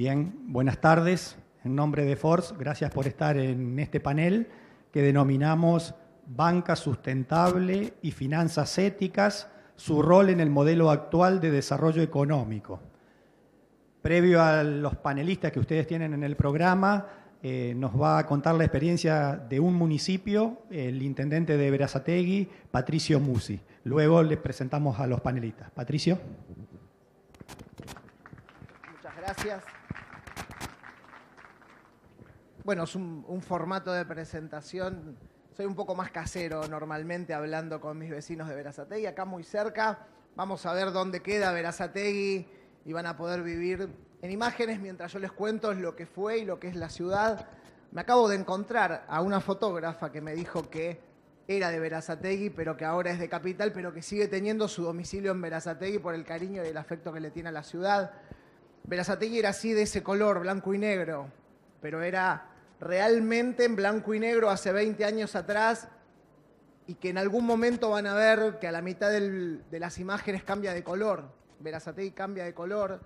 Bien, buenas tardes. En nombre de Force, gracias por estar en este panel que denominamos Banca Sustentable y Finanzas Éticas, su rol en el modelo actual de desarrollo económico. Previo a los panelistas que ustedes tienen en el programa, nos va a contar la experiencia de un municipio, el intendente de Berazategui, Patricio Musi. Luego les presentamos a los panelistas. Patricio. Muchas gracias. Bueno, es un formato de presentación. Soy un poco más casero normalmente hablando con mis vecinos de Berazategui. Acá muy cerca vamos a ver dónde queda Berazategui y van a poder vivir en imágenes mientras yo les cuento lo que fue y lo que es la ciudad. Me acabo de encontrar a una fotógrafa que me dijo que era de Berazategui, pero que ahora es de Capital, pero que sigue teniendo su domicilio en Berazategui por el cariño y el afecto que le tiene a la ciudad. Berazategui era así, de ese color, blanco y negro, pero era realmente en blanco y negro hace 20 años atrás, y que en algún momento van a ver que a la mitad de las imágenes cambia de color. Berazategui cambia de color,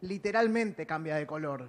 literalmente cambia de color.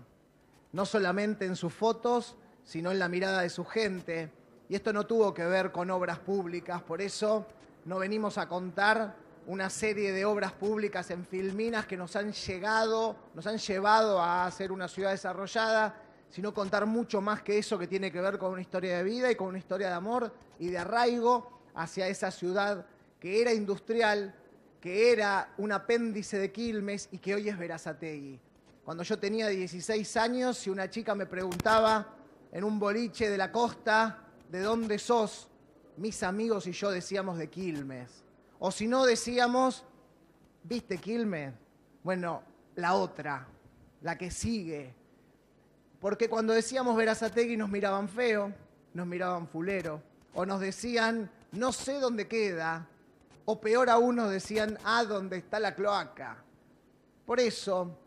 No solamente en sus fotos, sino en la mirada de su gente. Y esto no tuvo que ver con obras públicas, por eso no venimos a contar una serie de obras públicas en Filminas que nos han llevado a ser una ciudad desarrollada, sino contar mucho más que eso, que tiene que ver con una historia de vida y con una historia de amor y de arraigo hacia esa ciudad que era industrial, que era un apéndice de Quilmes y que hoy es Berazategui. Cuando yo tenía 16 años, si una chica me preguntaba en un boliche de la costa, ¿de dónde sos?, mis amigos y yo decíamos de Quilmes. O si no, decíamos, ¿viste Quilmes? Bueno, la otra, la que sigue. Porque cuando decíamos Berazategui nos miraban feo, nos miraban fulero, o nos decían, no sé dónde queda, o peor aún nos decían, ¿dónde está la cloaca? Por eso,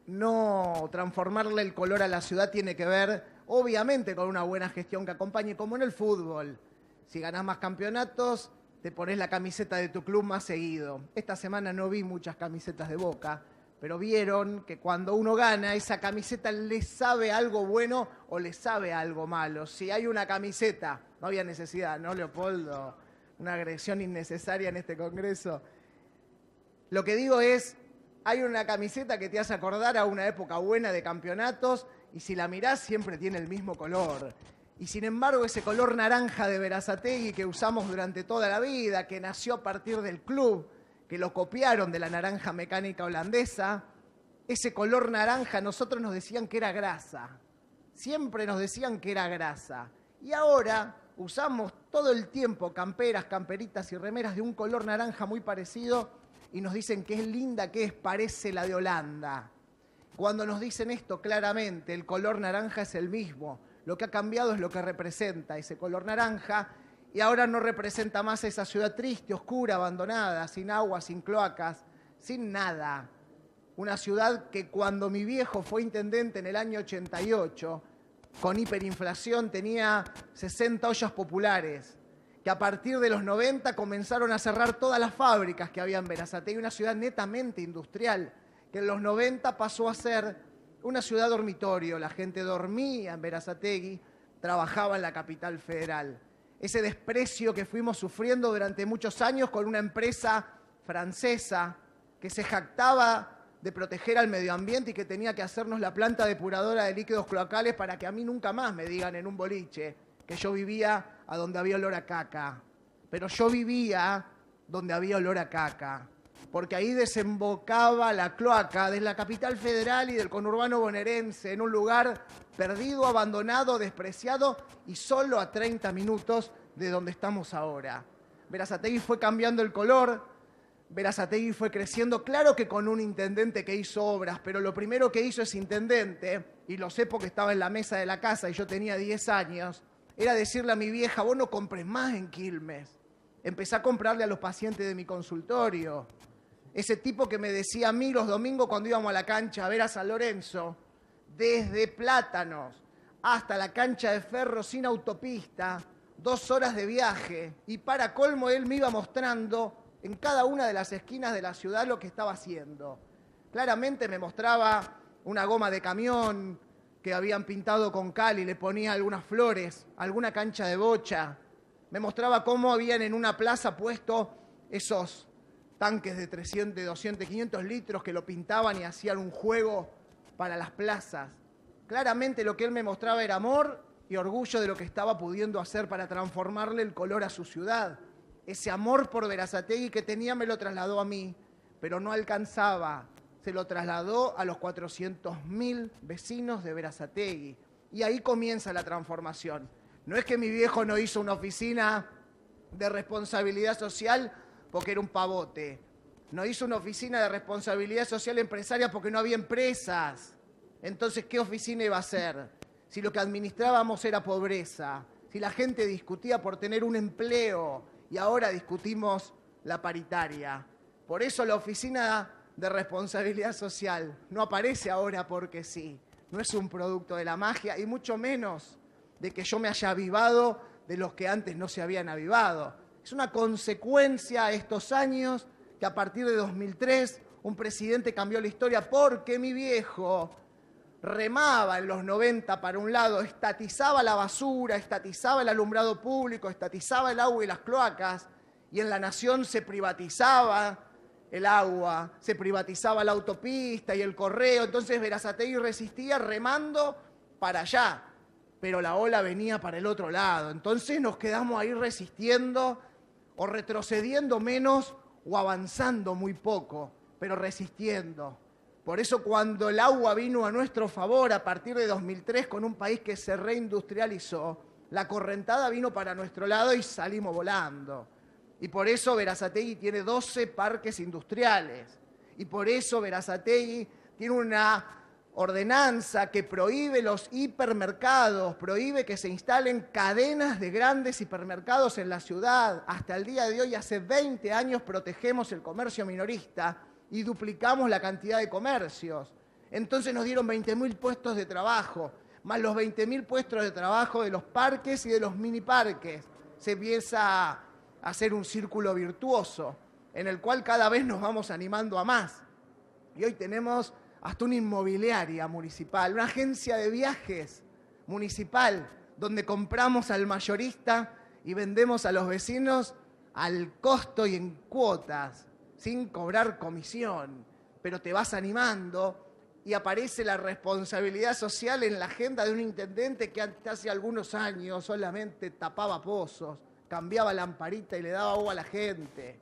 no transformarle el color a la ciudad tiene que ver, obviamente, con una buena gestión que acompañe, como en el fútbol. Si ganás más campeonatos, te pones la camiseta de tu club más seguido. Esta semana no vi muchas camisetas de Boca, pero vieron que cuando uno gana, esa camiseta le sabe algo bueno o le sabe algo malo. Si hay una camiseta, no había necesidad, ¿no, Leopoldo? Una agresión innecesaria en este congreso. Lo que digo es, hay una camiseta que te hace acordar a una época buena de campeonatos y si la mirás siempre tiene el mismo color. Y sin embargo, ese color naranja de Berazategui que usamos durante toda la vida, que nació a partir del club, que lo copiaron de la naranja mecánica holandesa, ese color naranja nosotros nos decían que era grasa. Siempre nos decían que era grasa. Y ahora usamos todo el tiempo camperas, camperitas y remeras de un color naranja muy parecido y nos dicen que es linda, que parece la de Holanda. Cuando nos dicen esto claramente, el color naranja es el mismo. Lo que ha cambiado es lo que representa ese color naranja y ahora no representa más esa ciudad triste, oscura, abandonada, sin agua, sin cloacas, sin nada. Una ciudad que cuando mi viejo fue intendente en el año 88, con hiperinflación tenía 60 ollas populares, que a partir de los 90 comenzaron a cerrar todas las fábricas que había en Berazategui, una ciudad netamente industrial, que en los 90 pasó a ser una ciudad dormitorio. La gente dormía en Berazategui, trabajaba en la capital federal. Ese desprecio que fuimos sufriendo durante muchos años con una empresa francesa que se jactaba de proteger al medio ambiente y que tenía que hacernos la planta depuradora de líquidos cloacales para que a mí nunca más me digan en un boliche que yo vivía a donde había olor a caca. Pero yo vivía donde había olor a caca, porque ahí desembocaba la cloaca de la capital federal y del conurbano bonaerense, en un lugar perdido, abandonado, despreciado y solo a 30 minutos de donde estamos ahora. Berazategui fue cambiando el color, Berazategui fue creciendo, claro que con un intendente que hizo obras, pero lo primero que hizo ese intendente, y lo sé porque estaba en la mesa de la casa y yo tenía 10 años, era decirle a mi vieja, vos no compres más en Quilmes, empecé a comprarle a los pacientes de mi consultorio. Ese tipo que me decía a mí los domingos cuando íbamos a la cancha a ver a San Lorenzo, desde Plátanos hasta la cancha de Ferro sin autopista, 2 horas de viaje, y para colmo él me iba mostrando en cada una de las esquinas de la ciudad lo que estaba haciendo. Claramente me mostraba una goma de camión que habían pintado con cal y le ponía algunas flores, alguna cancha de bocha. Me mostraba cómo habían en una plaza puesto esos tanques de 300, de 200, 500 litros que lo pintaban y hacían un juego para las plazas. Claramente lo que él me mostraba era amor y orgullo de lo que estaba pudiendo hacer para transformarle el color a su ciudad. Ese amor por Berazategui que tenía me lo trasladó a mí, pero no alcanzaba. Se lo trasladó a los 400.000 vecinos de Berazategui. Y ahí comienza la transformación. No es que mi viejo no hizo una oficina de responsabilidad social porque era un pavote. No hizo una oficina de responsabilidad social empresaria porque no había empresas. Entonces, ¿qué oficina iba a ser? Si lo que administrábamos era pobreza, si la gente discutía por tener un empleo y ahora discutimos la paritaria. Por eso la oficina de responsabilidad social no aparece ahora porque sí. No es un producto de la magia y mucho menos de que yo me haya avivado de los que antes no se habían avivado. Es una consecuencia a estos años que a partir de 2003 un presidente cambió la historia porque mi viejo remaba en los 90 para un lado, estatizaba la basura, estatizaba el alumbrado público, estatizaba el agua y las cloacas, y en la nación se privatizaba el agua, se privatizaba la autopista y el correo. Entonces Berazategui resistía remando para allá, pero la ola venía para el otro lado. Entonces nos quedamos ahí resistiendo o retrocediendo menos o avanzando muy poco, pero resistiendo. Por eso cuando el agua vino a nuestro favor a partir de 2003 con un país que se reindustrializó, la correntada vino para nuestro lado y salimos volando. Y por eso Berazategui tiene 12 parques industriales. Y por eso Berazategui tiene una ordenanza que prohíbe los hipermercados, prohíbe que se instalen cadenas de grandes hipermercados en la ciudad. Hasta el día de hoy, hace 20 años, protegemos el comercio minorista y duplicamos la cantidad de comercios. Entonces nos dieron 20.000 puestos de trabajo, más los 20.000 puestos de trabajo de los parques y de los mini parques. Se empieza a hacer un círculo virtuoso en el cual cada vez nos vamos animando a más. Y hoy tenemos hasta una inmobiliaria municipal, una agencia de viajes municipal, donde compramos al mayorista y vendemos a los vecinos al costo y en cuotas, sin cobrar comisión, pero te vas animando y aparece la responsabilidad social en la agenda de un intendente que hasta hace algunos años solamente tapaba pozos, cambiaba lamparita y le daba agua a la gente.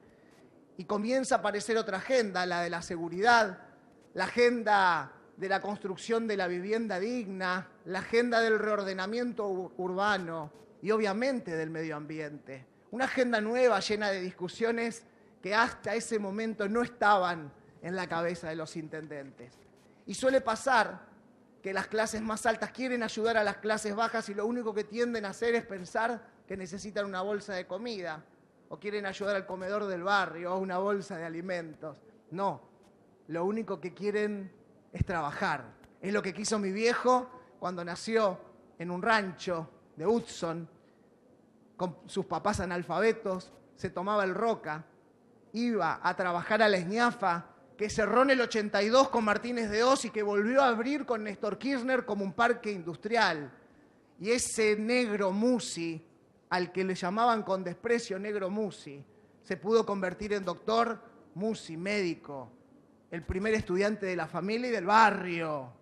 Y comienza a aparecer otra agenda, la de la seguridad, la agenda de la construcción de la vivienda digna, la agenda del reordenamiento urbano y obviamente del medio ambiente. Una agenda nueva llena de discusiones que hasta ese momento no estaban en la cabeza de los intendentes. Y suele pasar que las clases más altas quieren ayudar a las clases bajas y lo único que tienden a hacer es pensar que necesitan una bolsa de comida o quieren ayudar al comedor del barrio o una bolsa de alimentos. No, lo único que quieren es trabajar. Es lo que quiso mi viejo cuando nació en un rancho de Hudson, con sus papás analfabetos, se tomaba el roca, iba a trabajar a la Esñafa, que cerró en el 82 con Martínez de Oz y que volvió a abrir con Néstor Kirchner como un parque industrial. Y ese negro Musi, al que le llamaban con desprecio negro Musi, se pudo convertir en doctor Musi, médico, el primer estudiante de la familia y del barrio,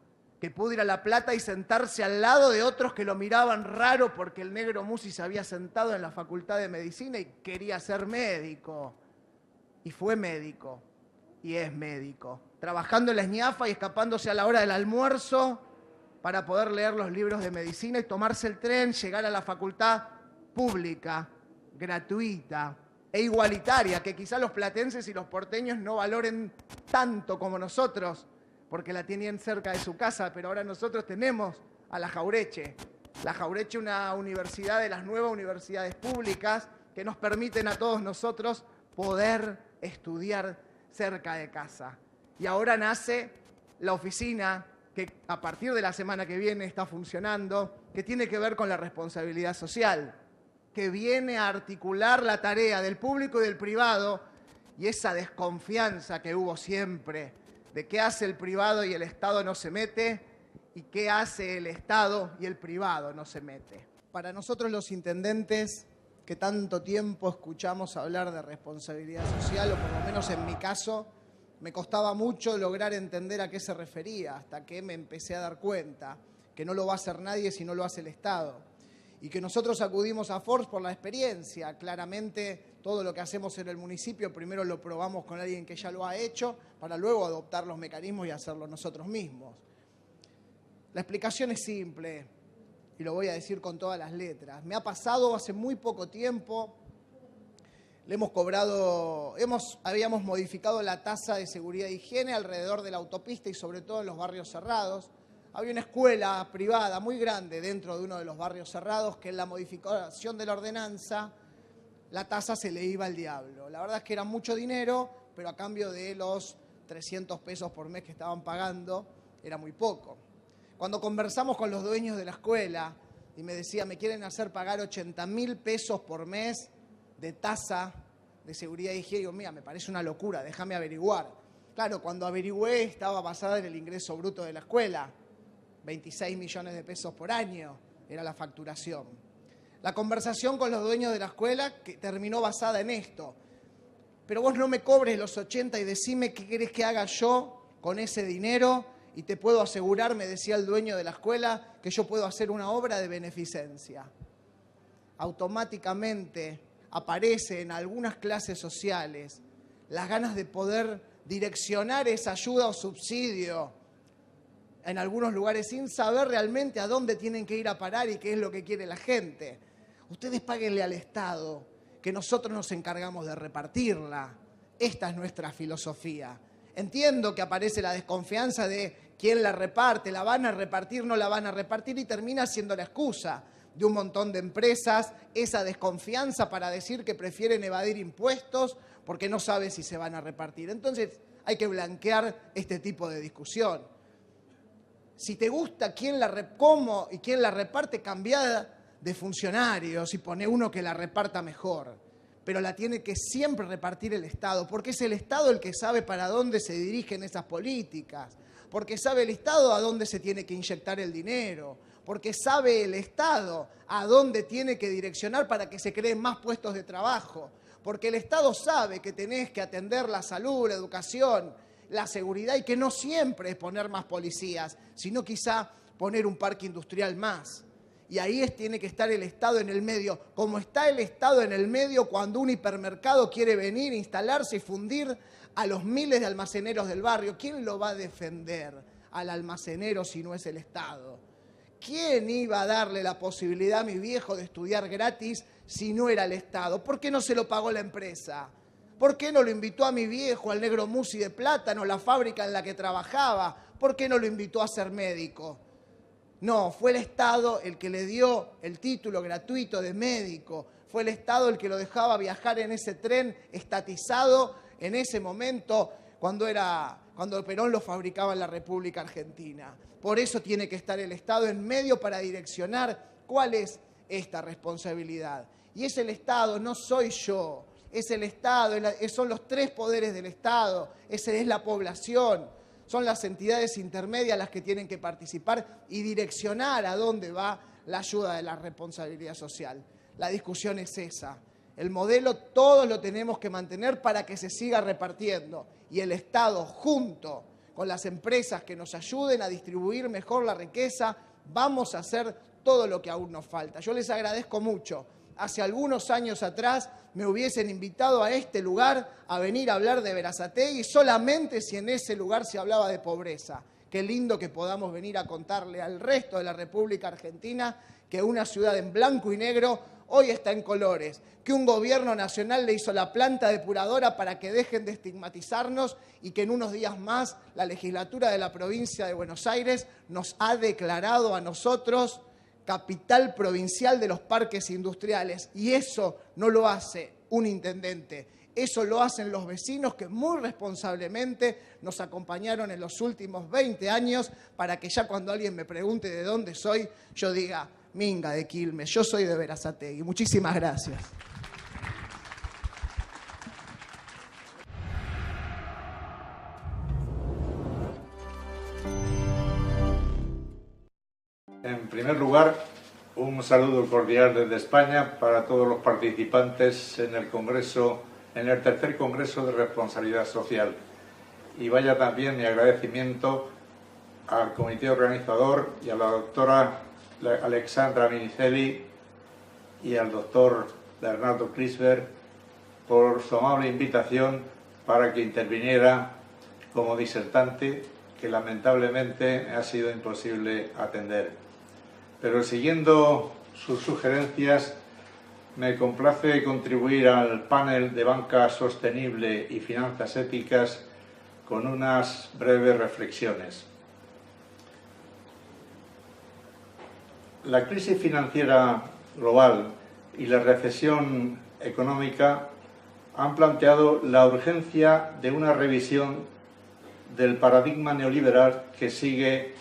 que pudo ir a La Plata y sentarse al lado de otros que lo miraban raro porque el negro Musi se había sentado en la Facultad de Medicina y quería ser médico. Y fue médico, y es médico, trabajando en la Esñafa y escapándose a la hora del almuerzo para poder leer los libros de medicina y tomarse el tren, llegar a la facultad pública, gratuita e igualitaria, que quizá los platenses y los porteños no valoren tanto como nosotros, porque la tenían cerca de su casa, pero ahora nosotros tenemos a la Jaureche. La Jaureche, una universidad de las nuevas universidades públicas que nos permiten a todos nosotros poder estudiar cerca de casa. Y ahora nace la oficina que a partir de la semana que viene está funcionando, que tiene que ver con la responsabilidad social, que viene a articular la tarea del público y del privado y esa desconfianza que hubo siempre de qué hace el privado y el Estado no se mete, y qué hace el Estado y el privado no se mete. Para nosotros los intendentes, que tanto tiempo escuchamos hablar de responsabilidad social, o por lo menos en mi caso, me costaba mucho lograr entender a qué se refería, hasta que me empecé a dar cuenta que no lo va a hacer nadie si no lo hace el Estado. Y que nosotros acudimos a Force por la experiencia. Claramente todo lo que hacemos en el municipio primero lo probamos con alguien que ya lo ha hecho para luego adoptar los mecanismos y hacerlo nosotros mismos. La explicación es simple y lo voy a decir con todas las letras. Me ha pasado hace muy poco tiempo, habíamos modificado la tasa de seguridad e higiene alrededor de la autopista y sobre todo en los barrios cerrados. Había una escuela privada muy grande dentro de uno de los barrios cerrados que en la modificación de la ordenanza la tasa se le iba al diablo. La verdad es que era mucho dinero, pero a cambio de los 300 pesos por mes que estaban pagando, era muy poco. Cuando conversamos con los dueños de la escuela y me decía, me quieren hacer pagar 80.000 pesos por mes de tasa de seguridad e higiene, digo, mira, me parece una locura, déjame averiguar. Claro, cuando averigüé estaba basada en el ingreso bruto de la escuela. 26 millones de pesos por año era la facturación. La conversación con los dueños de la escuela que terminó basada en esto. Pero vos no me cobres los 80 y decime qué querés que haga yo con ese dinero y te puedo asegurar, me decía el dueño de la escuela, que yo puedo hacer una obra de beneficencia. Automáticamente aparece en algunas clases sociales las ganas de poder direccionar esa ayuda o subsidio en algunos lugares sin saber realmente a dónde tienen que ir a parar y qué es lo que quiere la gente. Ustedes páguenle al Estado, que nosotros nos encargamos de repartirla. Esta es nuestra filosofía. Entiendo que aparece la desconfianza de quién la reparte, la van a repartir, no la van a repartir, y termina siendo la excusa de un montón de empresas, esa desconfianza para decir que prefieren evadir impuestos porque no saben si se van a repartir. Entonces hay que blanquear este tipo de discusión. Si te gusta cómo y quién la reparte, cambiá de funcionarios y pone uno que la reparta mejor. Pero la tiene que siempre repartir el Estado, porque es el Estado el que sabe para dónde se dirigen esas políticas, porque sabe el Estado a dónde se tiene que inyectar el dinero, porque sabe el Estado a dónde tiene que direccionar para que se creen más puestos de trabajo, porque el Estado sabe que tenés que atender la salud, la educación, la seguridad, y que no siempre es poner más policías, sino quizá poner un parque industrial más. Y ahí tiene que estar el Estado en el medio, como está el Estado en el medio cuando un hipermercado quiere venir, instalarse y fundir a los miles de almaceneros del barrio. ¿Quién lo va a defender al almacenero si no es el Estado? ¿Quién iba a darle la posibilidad a mi viejo de estudiar gratis si no era el Estado? ¿Por qué no se lo pagó la empresa? ¿Por qué no lo invitó a mi viejo al Negro Musi de Plátano, la fábrica en la que trabajaba? ¿Por qué no lo invitó a ser médico? No, fue el Estado el que le dio el título gratuito de médico. Fue el Estado el que lo dejaba viajar en ese tren estatizado en ese momento cuando Perón lo fabricaba en la República Argentina. Por eso tiene que estar el Estado en medio para direccionar cuál es esta responsabilidad. Y es el Estado, no soy yo. Es el Estado, son los tres poderes del Estado, esa es la población, son las entidades intermedias las que tienen que participar y direccionar a dónde va la ayuda de la responsabilidad social. La discusión es esa. El modelo todos lo tenemos que mantener para que se siga repartiendo y el Estado, junto con las empresas que nos ayuden a distribuir mejor la riqueza, vamos a hacer todo lo que aún nos falta. Yo les agradezco mucho. Hace algunos años atrás me hubiesen invitado a este lugar a venir a hablar de Berazategui solamente si en ese lugar se hablaba de pobreza. Qué lindo que podamos venir a contarle al resto de la República Argentina que una ciudad en blanco y negro hoy está en colores, que un gobierno nacional le hizo la planta depuradora para que dejen de estigmatizarnos y que en unos días más la legislatura de la provincia de Buenos Aires nos ha declarado a nosotros capital provincial de los parques industriales. Y eso no lo hace un intendente, eso lo hacen los vecinos que muy responsablemente nos acompañaron en los últimos 20 años para que ya cuando alguien me pregunte de dónde soy, yo diga, Minga de Quilmes, yo soy de Berazategui. Muchísimas gracias. primer lugar, un saludo cordial desde España para todos los participantes en el Congreso, en el tercer Congreso de Responsabilidad Social. Y vaya también mi agradecimiento al comité organizador y a la doctora Alexandra Minicelli y al doctor Bernardo Crisberg por su amable invitación para que interviniera como disertante, que lamentablemente me ha sido imposible atender. Pero siguiendo sus sugerencias, me complace contribuir al panel de banca sostenible y finanzas éticas con unas breves reflexiones. La crisis financiera global y la recesión económica han planteado la urgencia de una revisión del paradigma neoliberal que sigue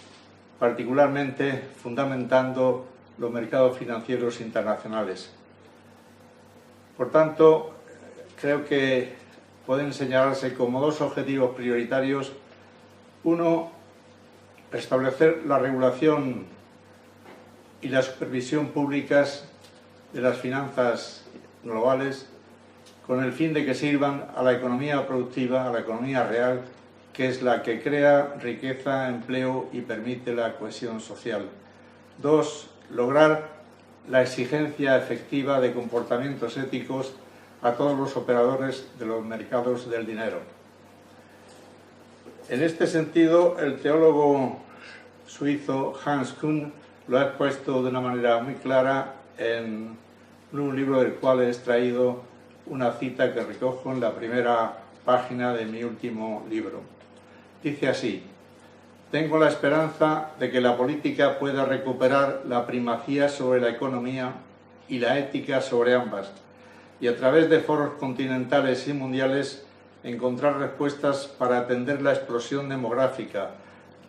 particularmente fundamentando los mercados financieros internacionales. Por tanto, creo que pueden señalarse como dos objetivos prioritarios. Uno, restablecer la regulación y la supervisión públicas de las finanzas globales con el fin de que sirvan a la economía productiva, a la economía real, que es la que crea riqueza, empleo y permite la cohesión social. Dos, lograr la exigencia efectiva de comportamientos éticos a todos los operadores de los mercados del dinero. En este sentido, el teólogo suizo Hans Kuhn lo ha expuesto de una manera muy clara en un libro del cual he extraído una cita que recojo en la primera página de mi último libro. Dice así: tengo la esperanza de que la política pueda recuperar la primacía sobre la economía y la ética sobre ambas, y a través de foros continentales y mundiales encontrar respuestas para atender la explosión demográfica,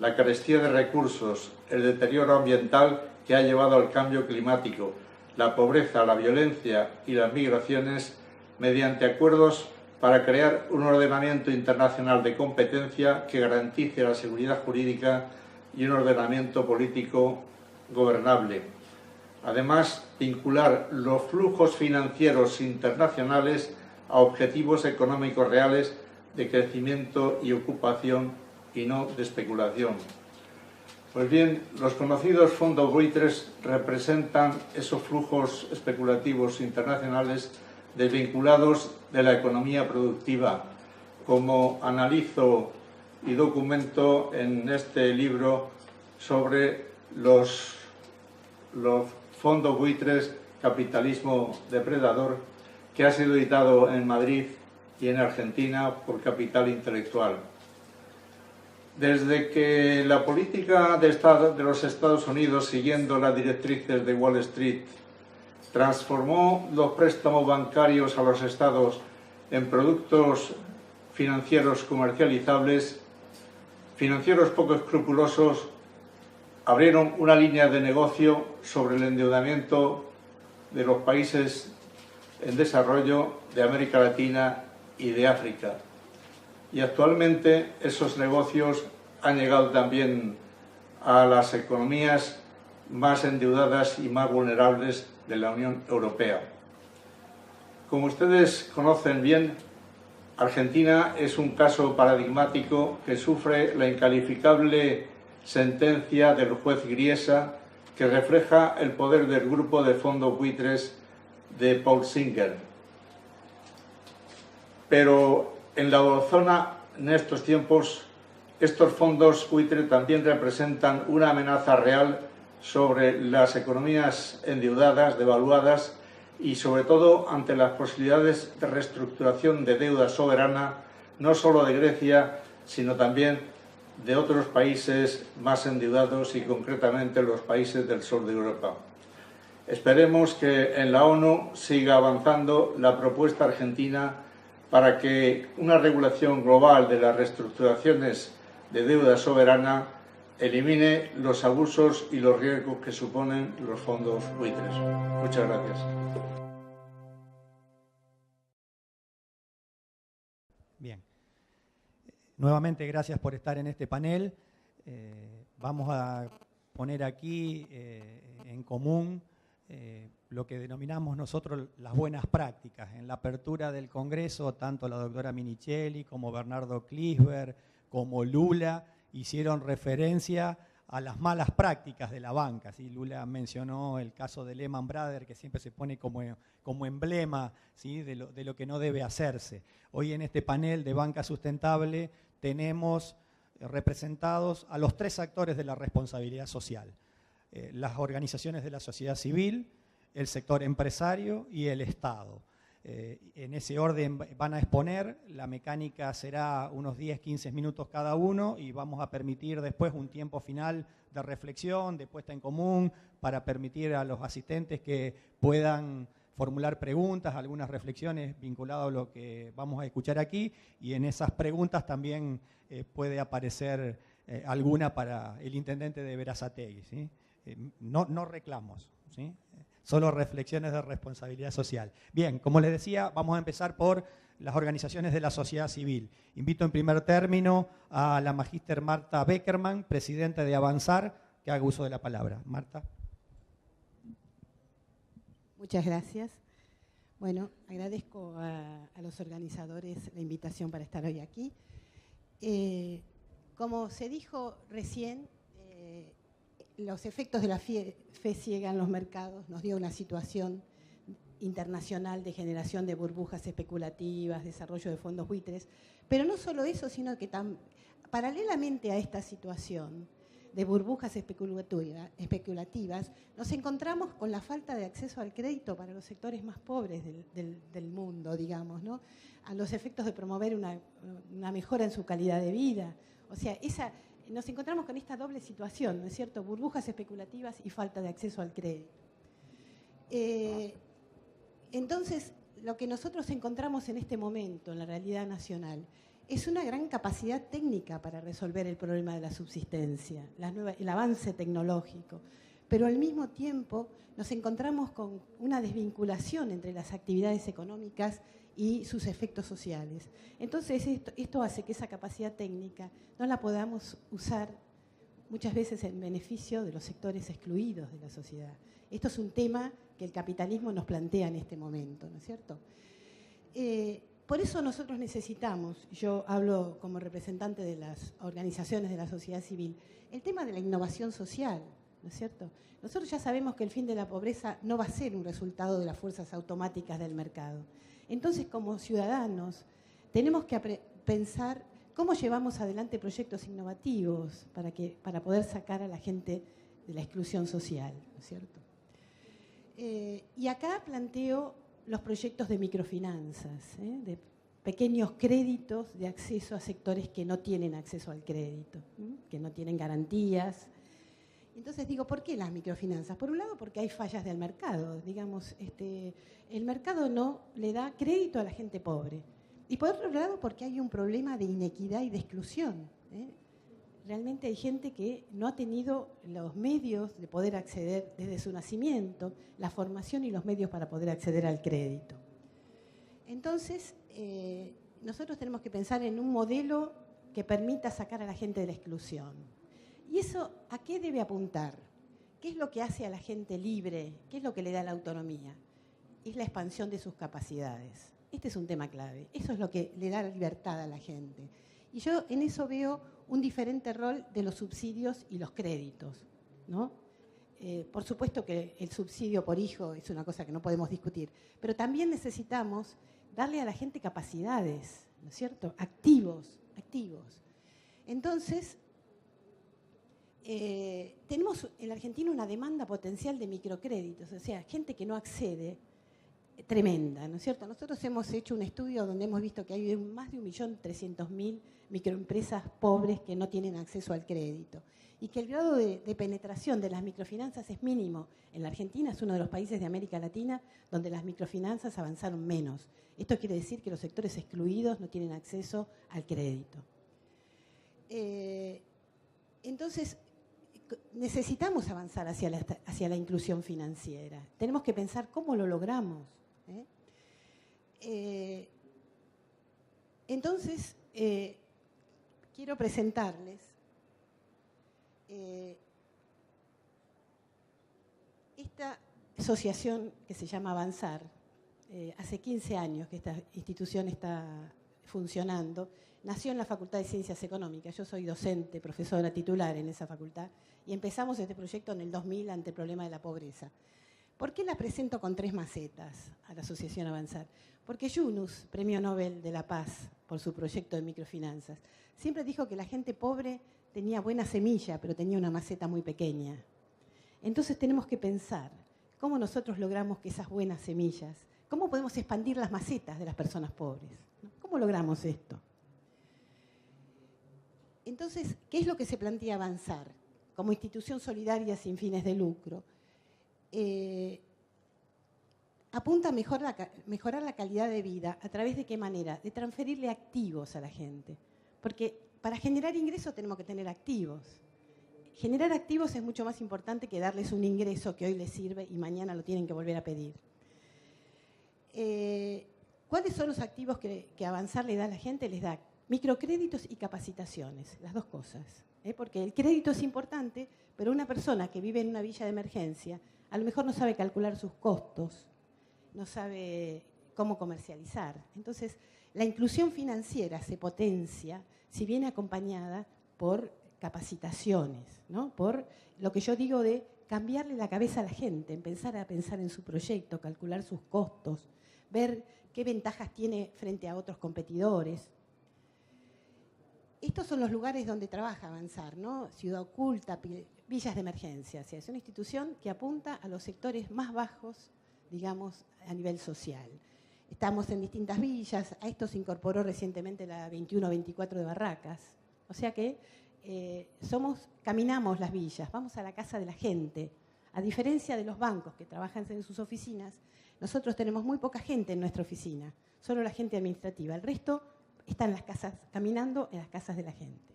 la carestía de recursos, el deterioro ambiental que ha llevado al cambio climático, la pobreza, la violencia y las migraciones, mediante acuerdos para crear un ordenamiento internacional de competencia que garantice la seguridad jurídica y un ordenamiento político gobernable. Además, vincular los flujos financieros internacionales a objetivos económicos reales de crecimiento y ocupación y no de especulación. Pues bien, los conocidos fondos buitres representan esos flujos especulativos internacionales desvinculados de la economía productiva, como analizo y documento en este libro sobre los fondos buitres Capitalismo Depredador, que ha sido editado en Madrid y en Argentina por Capital Intelectual. Desde que la política de los Estados Unidos, siguiendo las directrices de Wall Street, transformó los préstamos bancarios a los estados en productos financieros comercializables, financieros poco escrupulosos abrieron una línea de negocio sobre el endeudamiento de los países en desarrollo de América Latina y de África. Y actualmente esos negocios han llegado también a las economías más endeudadas y más vulnerables de la Unión Europea. Como ustedes conocen bien, Argentina es un caso paradigmático que sufre la incalificable sentencia del juez Griesa, que refleja el poder del grupo de fondos buitres de Paul Singer. Pero en la eurozona, en estos tiempos, estos fondos buitres también representan una amenaza real sobre las economías endeudadas, devaluadas, y sobre todo ante las posibilidades de reestructuración de deuda soberana, no solo de Grecia, sino también de otros países más endeudados y concretamente los países del sur de Europa. Esperemos que en la ONU siga avanzando la propuesta argentina para que una regulación global de las reestructuraciones de deuda soberana elimine los abusos y los riesgos que suponen los fondos buitres. Muchas gracias. Bien. Nuevamente, gracias por estar en este panel. Vamos a poner aquí en común lo que denominamos nosotros las buenas prácticas. En la apertura del Congreso, tanto la doctora Minichelli como Bernardo Klisberg, como Lula, hicieron referencia a las malas prácticas de la banca. ¿Sí? Lula mencionó el caso de Lehman Brothers, que siempre se pone como emblema, ¿sí? de lo que no debe hacerse. Hoy en este panel de banca sustentable tenemos representados a los 3 actores de la responsabilidad social: las organizaciones de la sociedad civil, el sector empresario y el Estado. En ese orden van a exponer, la mecánica será unos 10-15 minutos cada uno y vamos a permitir después un tiempo final de reflexión, de puesta en común, para permitir a los asistentes que puedan formular preguntas, algunas reflexiones vinculadas a lo que vamos a escuchar aquí, y en esas preguntas también puede aparecer alguna para el intendente de Berazategui, ¿sí? No reclamos, ¿sí? Solo reflexiones de responsabilidad social. Bien, como les decía, vamos a empezar por las organizaciones de la sociedad civil. Invito en primer término a la magíster Marta Beckerman, presidenta de Avanzar, que haga uso de la palabra. Marta. Muchas gracias. Bueno, agradezco a los organizadores la invitación para estar hoy aquí. Como se dijo recién, los efectos de la fe ciega en los mercados nos dio una situación internacional de generación de burbujas especulativas, desarrollo de fondos buitres, pero no solo eso, sino que paralelamente a esta situación de burbujas especulativas, nos encontramos con la falta de acceso al crédito para los sectores más pobres del mundo, digamos, ¿no? A los efectos de promover una mejora en su calidad de vida. O sea, nos encontramos con esta doble situación, ¿no es cierto? Burbujas especulativas y falta de acceso al crédito. Entonces, lo que nosotros encontramos en este momento en la realidad nacional es una gran capacidad técnica para resolver el problema de la subsistencia, el avance tecnológico, pero al mismo tiempo nos encontramos con una desvinculación entre las actividades económicas y sus efectos sociales. Entonces esto hace que esa capacidad técnica no la podamos usar muchas veces en beneficio de los sectores excluidos de la sociedad. Esto es un tema que el capitalismo nos plantea en este momento, ¿no es cierto? Por eso nosotros necesitamos, yo hablo como representante de las organizaciones de la sociedad civil, el tema de la innovación social, ¿no es cierto? Nosotros ya sabemos que el fin de la pobreza no va a ser un resultado de las fuerzas automáticas del mercado. Entonces, como ciudadanos, tenemos que pensar cómo llevamos adelante proyectos innovativos para poder sacar a la gente de la exclusión social, ¿no es cierto? Y acá planteo los proyectos de microfinanzas, de pequeños créditos de acceso a sectores que no tienen acceso al crédito, que no tienen garantías. Entonces digo, ¿por qué las microfinanzas? Por un lado, porque hay fallas del mercado. Digamos, el mercado no le da crédito a la gente pobre. Y por otro lado, porque hay un problema de inequidad y de exclusión. Realmente hay gente que no ha tenido los medios de poder acceder desde su nacimiento, la formación y los medios para poder acceder al crédito. Entonces, nosotros tenemos que pensar en un modelo que permita sacar a la gente de la exclusión. ¿Y eso a qué debe apuntar? ¿Qué es lo que hace a la gente libre? ¿Qué es lo que le da la autonomía? Es la expansión de sus capacidades. Este es un tema clave. Eso es lo que le da libertad a la gente. Y yo en eso veo un diferente rol de los subsidios y los créditos, ¿no? Por supuesto que el subsidio por hijo es una cosa que no podemos discutir, pero también necesitamos darle a la gente capacidades, ¿no es cierto? Activos. Entonces, tenemos en la Argentina una demanda potencial de microcréditos, o sea, gente que no accede, tremenda, ¿no es cierto? Nosotros hemos hecho un estudio donde hemos visto que hay más de 1.300.000 microempresas pobres que no tienen acceso al crédito y que el grado de penetración de las microfinanzas es mínimo. En la Argentina es uno de los países de América Latina donde las microfinanzas avanzaron menos. Esto quiere decir que los sectores excluidos no tienen acceso al crédito. Entonces, necesitamos avanzar hacia la inclusión financiera. Tenemos que pensar cómo lo logramos. Entonces, quiero presentarles esta asociación que se llama Avanzar, hace 15 años que esta institución está funcionando, nació en la Facultad de Ciencias Económicas. Yo soy docente, profesora titular en esa facultad, y empezamos este proyecto en el 2000 ante el problema de la pobreza. ¿Por qué la presento con 3 macetas a la Asociación Avanzar? Porque Yunus, Premio Nobel de la Paz por su proyecto de microfinanzas, siempre dijo que la gente pobre tenía buena semilla, pero tenía una maceta muy pequeña. Entonces tenemos que pensar cómo nosotros logramos que esas buenas semillas, cómo podemos expandir las macetas de las personas pobres. ¿Cómo logramos esto? Entonces, ¿qué es lo que se plantea Avanzar? Como institución solidaria sin fines de lucro, apunta a mejorar la calidad de vida. ¿A través de qué manera? De transferirle activos a la gente. Porque para generar ingresos tenemos que tener activos. Generar activos es mucho más importante que darles un ingreso que hoy les sirve y mañana lo tienen que volver a pedir. ¿Cuáles son los activos que Avanzar le da a la gente? Les da microcréditos y capacitaciones, las dos cosas. Porque el crédito es importante, pero una persona que vive en una villa de emergencia a lo mejor no sabe calcular sus costos, no sabe cómo comercializar. Entonces, la inclusión financiera se potencia si viene acompañada por capacitaciones, ¿no? Por lo que yo digo de cambiarle la cabeza a la gente, empezar a pensar en su proyecto, calcular sus costos, ver qué ventajas tiene frente a otros competidores. Estos son los lugares donde trabaja Avanzar, ¿no? Ciudad Oculta, villas de emergencia. O sea, es una institución que apunta a los sectores más bajos, digamos, a nivel social. Estamos en distintas villas, a esto se incorporó recientemente la 21-24 de Barracas. O sea que caminamos las villas, vamos a la casa de la gente. A diferencia de los bancos que trabajan en sus oficinas, nosotros tenemos muy poca gente en nuestra oficina, solo la gente administrativa. El resto está en las casas, caminando en las casas de la gente.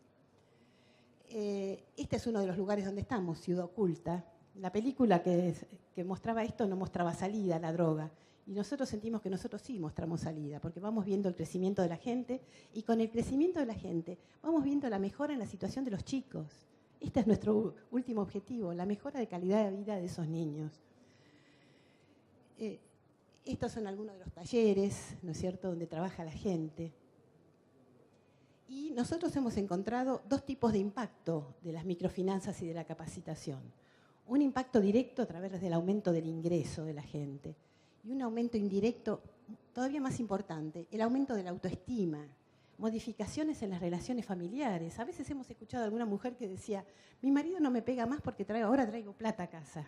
Este es uno de los lugares donde estamos, Ciudad Oculta. La película que mostraba esto no mostraba salida a la droga. Y nosotros sentimos que nosotros sí mostramos salida, porque vamos viendo el crecimiento de la gente y con el crecimiento de la gente vamos viendo la mejora en la situación de los chicos. Este es nuestro último objetivo, la mejora de calidad de vida de esos niños. Estos son algunos de los talleres, ¿no es cierto?, donde trabaja la gente. Y nosotros hemos encontrado 2 tipos de impacto de las microfinanzas y de la capacitación. Un impacto directo a través del aumento del ingreso de la gente y un aumento indirecto todavía más importante, el aumento de la autoestima, modificaciones en las relaciones familiares. A veces hemos escuchado a alguna mujer que decía, mi marido no me pega más porque ahora traigo plata a casa.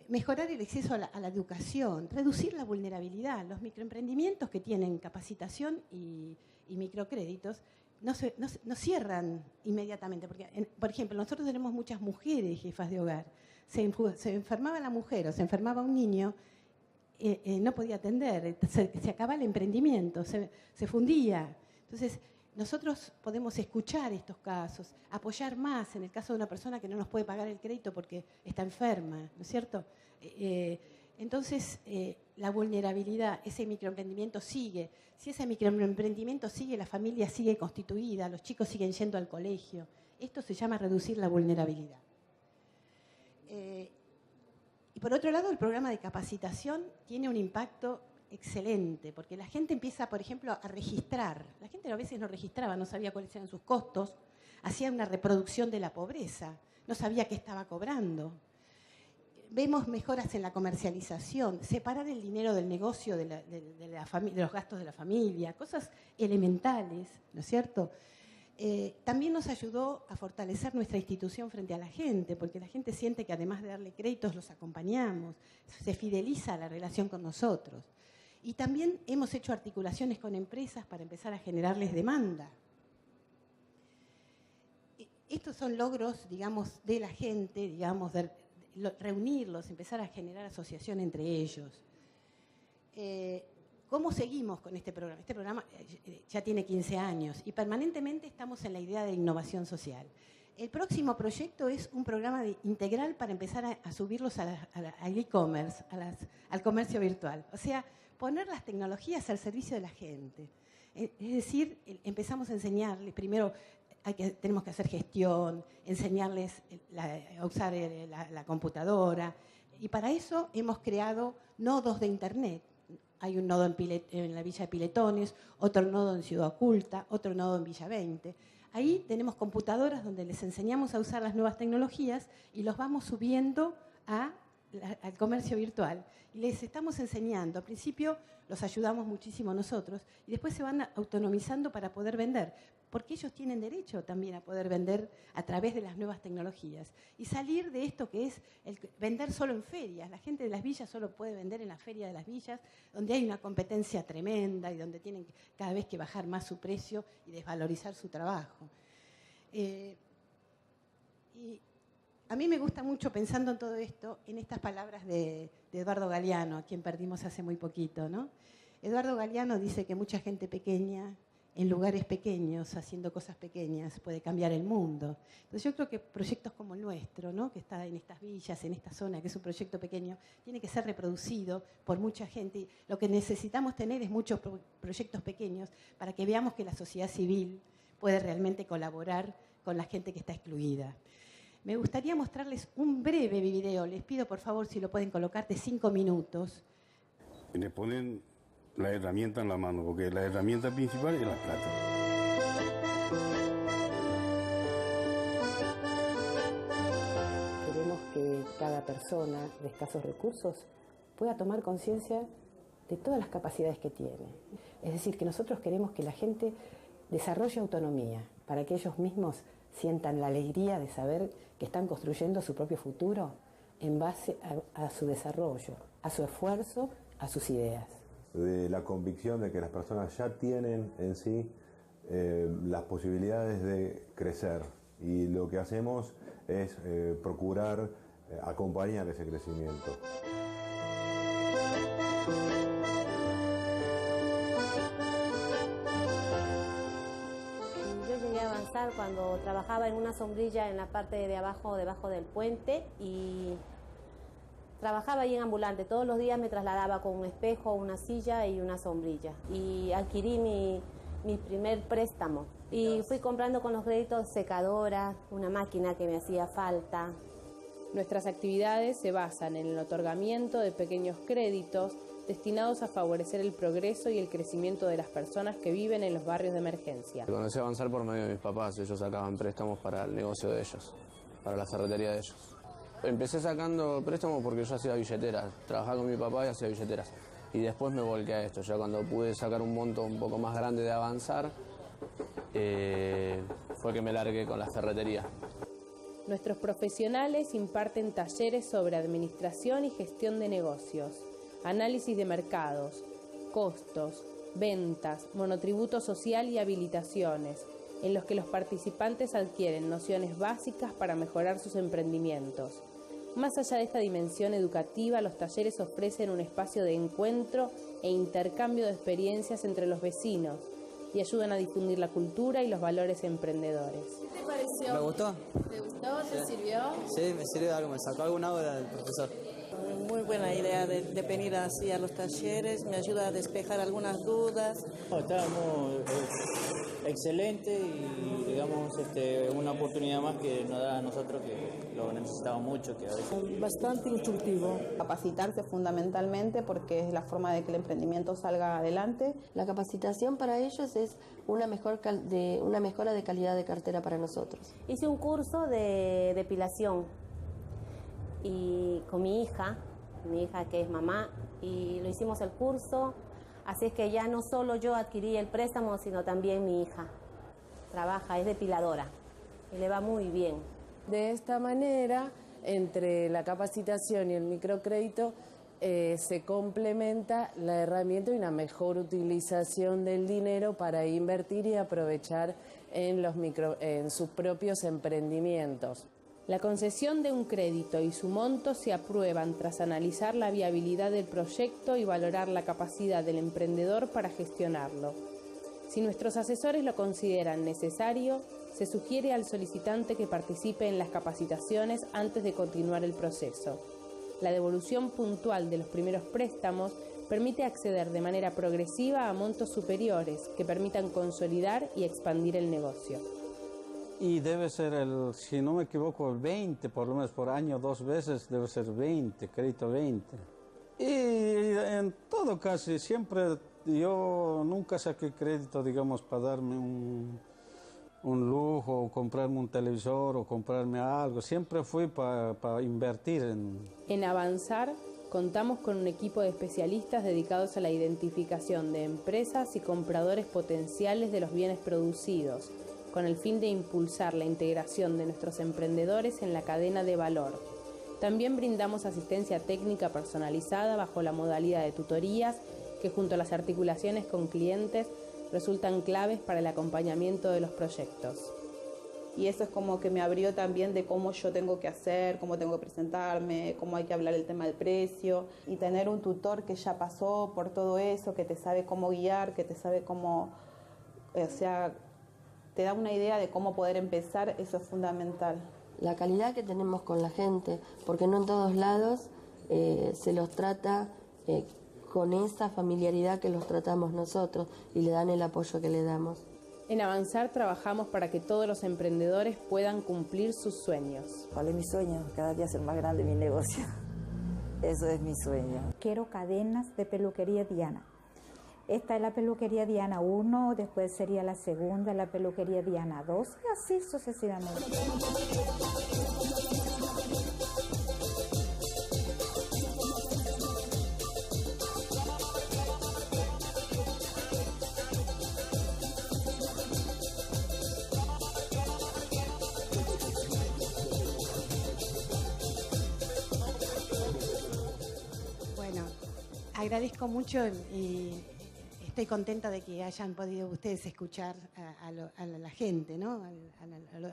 Mejorar el acceso a la educación, reducir la vulnerabilidad. Los microemprendimientos que tienen capacitación y microcréditos no cierran inmediatamente. Porque, por ejemplo, nosotros tenemos muchas mujeres jefas de hogar. Se enfermaba la mujer o se enfermaba un niño, no podía atender, se acababa el emprendimiento, se fundía. Entonces, nosotros podemos escuchar estos casos, apoyar más en el caso de una persona que no nos puede pagar el crédito porque está enferma, ¿no es cierto? Entonces, la vulnerabilidad, ese microemprendimiento sigue. Si ese microemprendimiento sigue, la familia sigue constituida, los chicos siguen yendo al colegio. Esto se llama reducir la vulnerabilidad. Y por otro lado, el programa de capacitación tiene un impacto excelente, porque la gente empieza, por ejemplo, a registrar. La gente a veces no registraba, no sabía cuáles eran sus costos, hacía una reproducción de la pobreza, no sabía qué estaba cobrando. Vemos mejoras en la comercialización, separar el dinero del negocio de los gastos de la familia, cosas elementales, ¿no es cierto? También nos ayudó a fortalecer nuestra institución frente a la gente, porque la gente siente que además de darle créditos los acompañamos, se fideliza la relación con nosotros. Y también hemos hecho articulaciones con empresas para empezar a generarles demanda. Estos son logros, digamos, de la gente, digamos, de reunirlos, empezar a generar asociación entre ellos. ¿Cómo seguimos con este programa? Este programa ya tiene 15 años y permanentemente estamos en la idea de innovación social. El próximo proyecto es un programa integral para empezar a subirlos al e-commerce, al comercio virtual. O sea, poner las tecnologías al servicio de la gente. Es decir, empezamos a enseñarles primero tenemos que hacer gestión, enseñarles a usar la computadora. Y para eso hemos creado nodos de Internet. Hay un nodo en la Villa de Piletones, otro nodo en Ciudad Oculta, otro nodo en Villa 20. Ahí tenemos computadoras donde les enseñamos a usar las nuevas tecnologías y los vamos subiendo al comercio virtual. Y les estamos enseñando. Al principio los ayudamos muchísimo nosotros y después se van autonomizando para poder vender, porque ellos tienen derecho también a poder vender a través de las nuevas tecnologías. Y salir de esto que es vender solo en ferias. La gente de las villas solo puede vender en la feria de las villas, donde hay una competencia tremenda y donde tienen cada vez que bajar más su precio y desvalorizar su trabajo. Y a mí me gusta mucho, pensando en todo esto, en estas palabras de Eduardo Galeano, a quien perdimos hace muy poquito, ¿no? Eduardo Galeano dice que mucha gente pequeña, en lugares pequeños, haciendo cosas pequeñas, puede cambiar el mundo. Entonces yo creo que proyectos como el nuestro, ¿no? Que está en estas villas, en esta zona, que es un proyecto pequeño, tiene que ser reproducido por mucha gente. Y lo que necesitamos tener es muchos proyectos pequeños para que veamos que la sociedad civil puede realmente colaborar con la gente que está excluida. Me gustaría mostrarles un breve video. Les pido, por favor, si lo pueden colocar, de 5 minutos. Y le ponen la herramienta en la mano, porque la herramienta principal es la plata. Queremos que cada persona de escasos recursos pueda tomar conciencia de todas las capacidades que tiene. Es decir, que nosotros queremos que la gente desarrolle autonomía para que ellos mismos sientan la alegría de saber que están construyendo su propio futuro en base a su desarrollo, a su esfuerzo, a sus ideas. De la convicción de que las personas ya tienen en sí las posibilidades de crecer, y lo que hacemos es procurar acompañar ese crecimiento. Cuando trabajaba en una sombrilla en la parte de abajo, debajo del puente, y trabajaba ahí en ambulante. Todos los días me trasladaba con un espejo, una silla y una sombrilla. Y adquirí mi primer préstamo. Y fui comprando con los créditos secadora, una máquina que me hacía falta. Nuestras actividades se basan en el otorgamiento de pequeños créditos destinados a favorecer el progreso y el crecimiento de las personas que viven en los barrios de emergencia. Conocí a Avanzar por medio de mis papás. Ellos sacaban préstamos para el negocio de ellos, para la ferretería de ellos. Empecé sacando préstamos porque yo hacía billeteras, trabajaba con mi papá y hacía billeteras. Y después me volqué a esto. Ya cuando pude sacar un monto un poco más grande de Avanzar, fue que me largué con la ferretería. Nuestros profesionales imparten talleres sobre administración y gestión de negocios, análisis de mercados, costos, ventas, monotributo social y habilitaciones, en los que los participantes adquieren nociones básicas para mejorar sus emprendimientos. Más allá de esta dimensión educativa, los talleres ofrecen un espacio de encuentro e intercambio de experiencias entre los vecinos y ayudan a difundir la cultura y los valores emprendedores. ¿Qué te pareció? ¿Me gustó? ¿Te gustó? ¿Te sirvió? Sí, me sirvió de algo, me sacó alguna hora del profesor. Muy buena idea de venir así a los talleres, me ayuda a despejar algunas dudas. Está muy excelente y digamos una oportunidad más que nos da a nosotros que lo necesitamos mucho. Que a veces... Bastante instructivo. Capacitarse fundamentalmente porque es la forma de que el emprendimiento salga adelante. La capacitación para ellos es una mejora de calidad de cartera para nosotros. Hice un curso de depilación y con mi hija que es mamá, y lo hicimos el curso, así es que ya no solo yo adquirí el préstamo, sino también mi hija. Trabaja, es depiladora y le va muy bien. De esta manera, entre la capacitación y el microcrédito, se complementa la herramienta y una mejor utilización del dinero para invertir y aprovechar en sus propios emprendimientos. La concesión de un crédito y su monto se aprueban tras analizar la viabilidad del proyecto y valorar la capacidad del emprendedor para gestionarlo. Si nuestros asesores lo consideran necesario, se sugiere al solicitante que participe en las capacitaciones antes de continuar el proceso. La devolución puntual de los primeros préstamos permite acceder de manera progresiva a montos superiores que permitan consolidar y expandir el negocio. Y debe ser si no me equivoco, el 20, por lo menos por año 2 veces debe ser 20, crédito 20. Y en todo caso, siempre yo nunca saqué crédito, digamos, para darme un lujo, o comprarme un televisor, o comprarme algo. Siempre fui para invertir En Avanzar contamos con un equipo de especialistas dedicados a la identificación de empresas y compradores potenciales de los bienes producidos, con el fin de impulsar la integración de nuestros emprendedores en la cadena de valor. También brindamos asistencia técnica personalizada bajo la modalidad de tutorías que junto a las articulaciones con clientes resultan claves para el acompañamiento de los proyectos. Y eso es como que me abrió también de cómo yo tengo que hacer, cómo tengo que presentarme, cómo hay que hablar el tema del precio. Y tener un tutor que ya pasó por todo eso, que te sabe cómo guiar, que te sabe cómo, o sea, te da una idea de cómo poder empezar, eso es fundamental. La calidad que tenemos con la gente, porque no en todos lados se los trata con esa familiaridad que los tratamos nosotros y le dan el apoyo que le damos. En Avanzar trabajamos para que todos los emprendedores puedan cumplir sus sueños. ¿Cuál es mi sueño? Cada día hacer más grande mi negocio. Eso es mi sueño. Quiero cadenas de peluquería Diana. Esta es la peluquería Diana 1, después sería la segunda, la peluquería Diana 2 y así sucesivamente. Bueno, agradezco mucho y estoy contenta de que hayan podido ustedes escuchar a la gente, ¿no?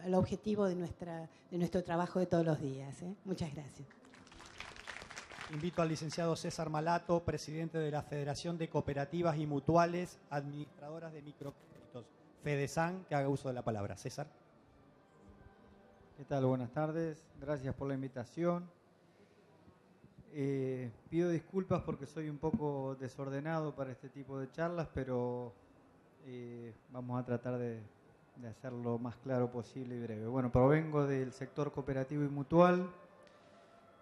Al objetivo de nuestro trabajo de todos los días, ¿eh? Muchas gracias. Invito al licenciado César Malato, presidente de la Federación de Cooperativas y Mutuales Administradoras de Microcréditos, FEDESAN, que haga uso de la palabra. César. ¿Qué tal? Buenas tardes. Gracias por la invitación. Pido disculpas porque soy un poco desordenado para este tipo de charlas, pero vamos a tratar de hacerlo lo más claro posible y breve. Bueno, provengo del sector cooperativo y mutual.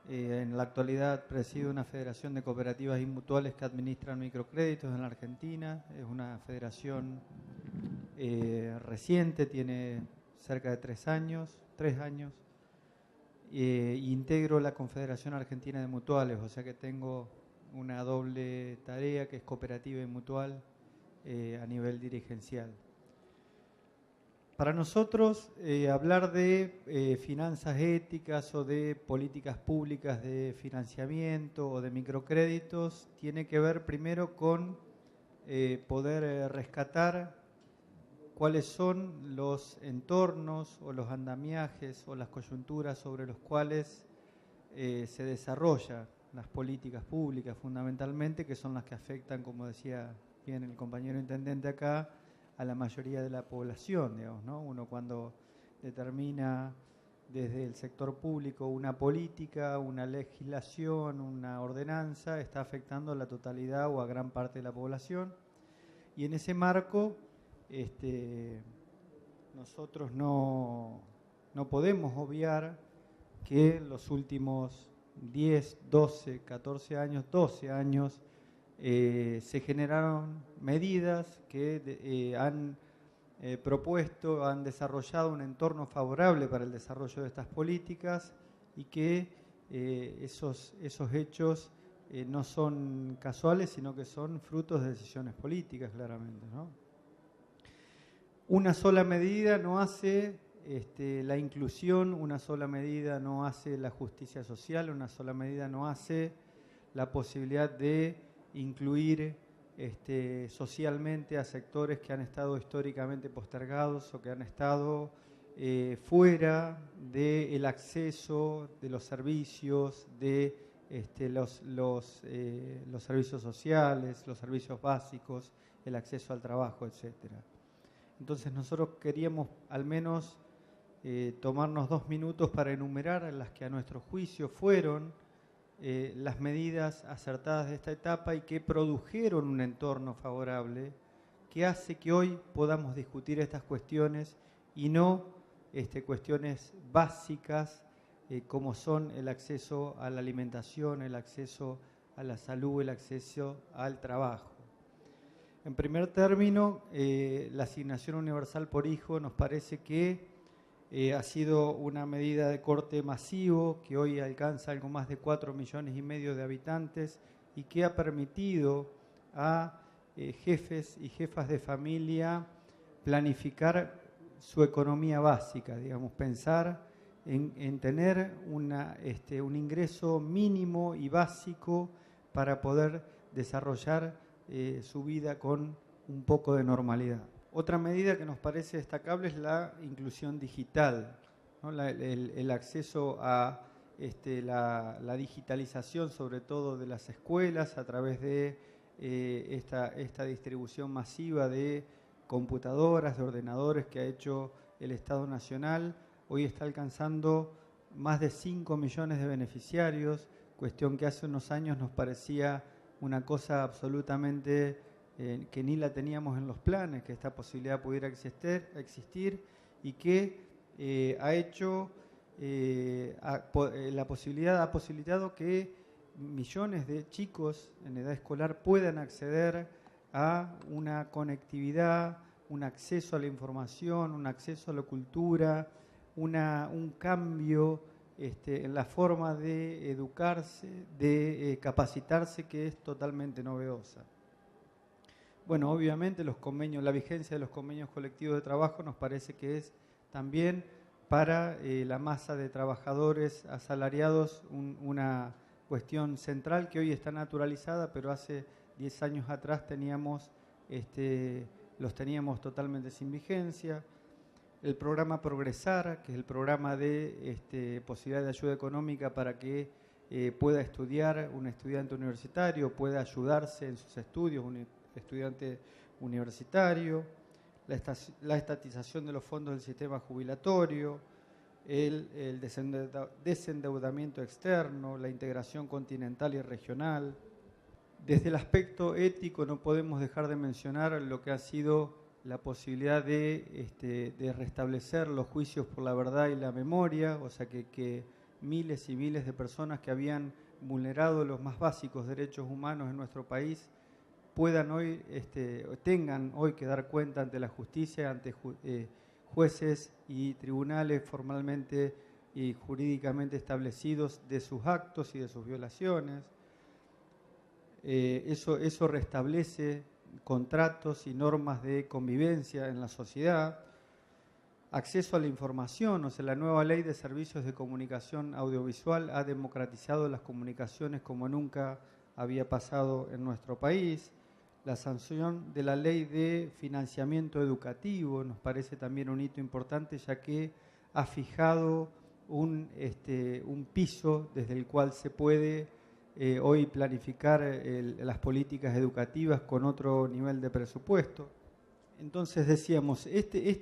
En la actualidad presido una federación de cooperativas y mutuales que administran microcréditos en la Argentina. Es una federación reciente, tiene cerca de 3 años. Integro la Confederación Argentina de Mutuales, o sea que tengo una doble tarea que es cooperativa y mutual a nivel dirigencial. Para nosotros, hablar de finanzas éticas o de políticas públicas de financiamiento o de microcréditos tiene que ver primero con poder rescatar cuáles son los entornos o los andamiajes o las coyunturas sobre los cuales se desarrollan las políticas públicas fundamentalmente, que son las que afectan, como decía bien el compañero intendente acá, a la mayoría de la población, digamos, ¿no? Uno cuando determina desde el sector público una política, una legislación, una ordenanza, está afectando a la totalidad o a gran parte de la población. Y en ese marco, nosotros no podemos obviar que en los últimos 10, 12, 14 años, 12 años, se generaron medidas que han propuesto, han desarrollado un entorno favorable para el desarrollo de estas políticas y que esos hechos no son casuales, sino que son frutos de decisiones políticas, claramente, ¿no? Una sola medida no hace la inclusión, una sola medida no hace la justicia social, una sola medida no hace la posibilidad de incluir socialmente a sectores que han estado históricamente postergados o que han estado fuera del acceso de los servicios, de los servicios sociales, los servicios básicos, el acceso al trabajo, etcétera. Entonces nosotros queríamos al menos tomarnos 2 minutos para enumerar las que a nuestro juicio fueron las medidas acertadas de esta etapa y que produjeron un entorno favorable que hace que hoy podamos discutir estas cuestiones y no cuestiones básicas como son el acceso a la alimentación, el acceso a la salud, el acceso al trabajo. En primer término, la asignación universal por hijo nos parece que ha sido una medida de corte masivo que hoy alcanza algo más de 4,5 millones de habitantes y que ha permitido a jefes y jefas de familia planificar su economía básica, digamos, pensar en tener un ingreso mínimo y básico para poder desarrollar su vida con un poco de normalidad. Otra medida que nos parece destacable es la inclusión digital, ¿no? El acceso a la digitalización, sobre todo de las escuelas, a través de esta distribución masiva de computadoras, de ordenadores que ha hecho el Estado Nacional. Hoy está alcanzando más de 5 millones de beneficiarios, cuestión que hace unos años nos parecía una cosa absolutamente que ni la teníamos en los planes, que esta posibilidad pudiera existir y que ha posibilitado que millones de chicos en edad escolar puedan acceder a una conectividad, un acceso a la información, un acceso a la cultura, un cambio en la forma de educarse, de capacitarse, que es totalmente novedosa. Bueno, obviamente la vigencia de los convenios colectivos de trabajo nos parece que es también para la masa de trabajadores asalariados una cuestión central que hoy está naturalizada, pero hace 10 años atrás los teníamos totalmente sin vigencia. El programa Progresar, que es el programa de posibilidad de ayuda económica para que pueda estudiar un estudiante universitario, pueda ayudarse en sus estudios un estudiante universitario, la estatización de los fondos del sistema jubilatorio, el desendeudamiento externo, la integración continental y regional. Desde el aspecto ético no podemos dejar de mencionar lo que ha sido la posibilidad de restablecer los juicios por la verdad y la memoria, o sea que miles y miles de personas que habían vulnerado los más básicos derechos humanos en nuestro país tengan hoy que dar cuenta ante la justicia, ante jueces y tribunales formalmente y jurídicamente establecidos de sus actos y de sus violaciones. Eso restablece contratos y normas de convivencia en la sociedad. Acceso a la información, o sea, la nueva ley de servicios de comunicación audiovisual ha democratizado las comunicaciones como nunca había pasado en nuestro país. La sanción de la ley de financiamiento educativo nos parece también un hito importante, ya que ha fijado un piso desde el cual se puede hoy planificar las políticas educativas con otro nivel de presupuesto. Entonces decíamos, este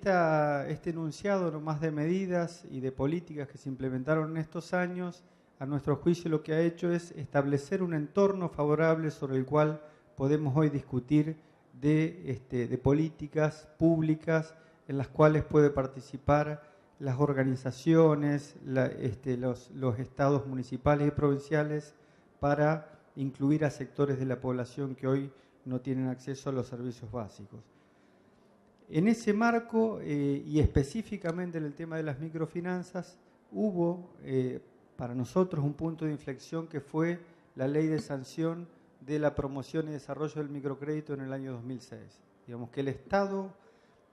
enunciado nomás de medidas y de políticas que se implementaron en estos años, a nuestro juicio lo que ha hecho es establecer un entorno favorable sobre el cual podemos hoy discutir de políticas públicas en las cuales puede participar las organizaciones, los estados municipales y provinciales, para incluir a sectores de la población que hoy no tienen acceso a los servicios básicos. En ese marco, y específicamente en el tema de las microfinanzas, hubo para nosotros un punto de inflexión que fue la ley de sanción de la promoción y desarrollo del microcrédito en el año 2006. Digamos que el Estado,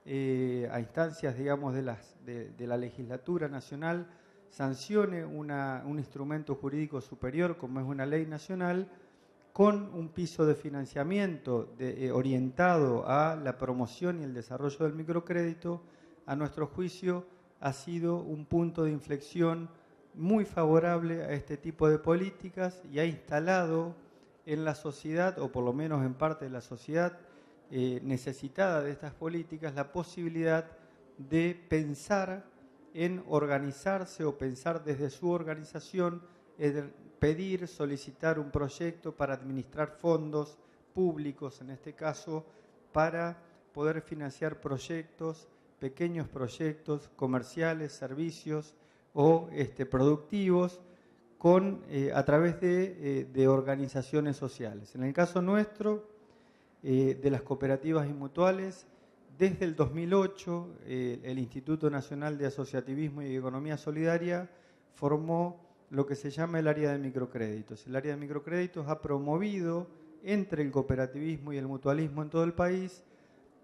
a instancias digamos, de la legislatura nacional, sancione un instrumento jurídico superior como es una ley nacional con un piso de financiamiento orientado a la promoción y el desarrollo del microcrédito. A nuestro juicio ha sido un punto de inflexión muy favorable a este tipo de políticas y ha instalado en la sociedad, o por lo menos en parte de la sociedad necesitada de estas políticas, la posibilidad de pensar en organizarse o pensar desde su organización, pedir, solicitar un proyecto para administrar fondos públicos, en este caso, para poder financiar proyectos pequeños proyectos comerciales, servicios o productivos a través de organizaciones sociales. En el caso nuestro, de las cooperativas y mutuales, desde el 2008, el Instituto Nacional de Asociativismo y Economía Solidaria formó lo que se llama el área de microcréditos. El área de microcréditos ha promovido entre el cooperativismo y el mutualismo en todo el país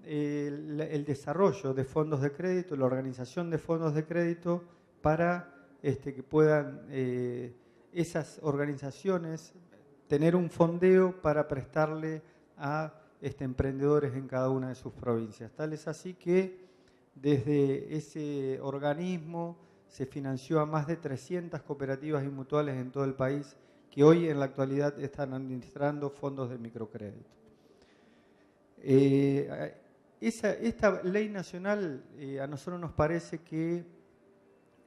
el desarrollo de fondos de crédito, la organización de fondos de crédito para que puedan esas organizaciones tener un fondeo para prestarle a emprendedores en cada una de sus provincias. Tal es así que desde ese organismo se financió a más de 300 cooperativas y mutuales en todo el país que hoy en la actualidad están administrando fondos de microcrédito. Esta ley nacional a nosotros nos parece que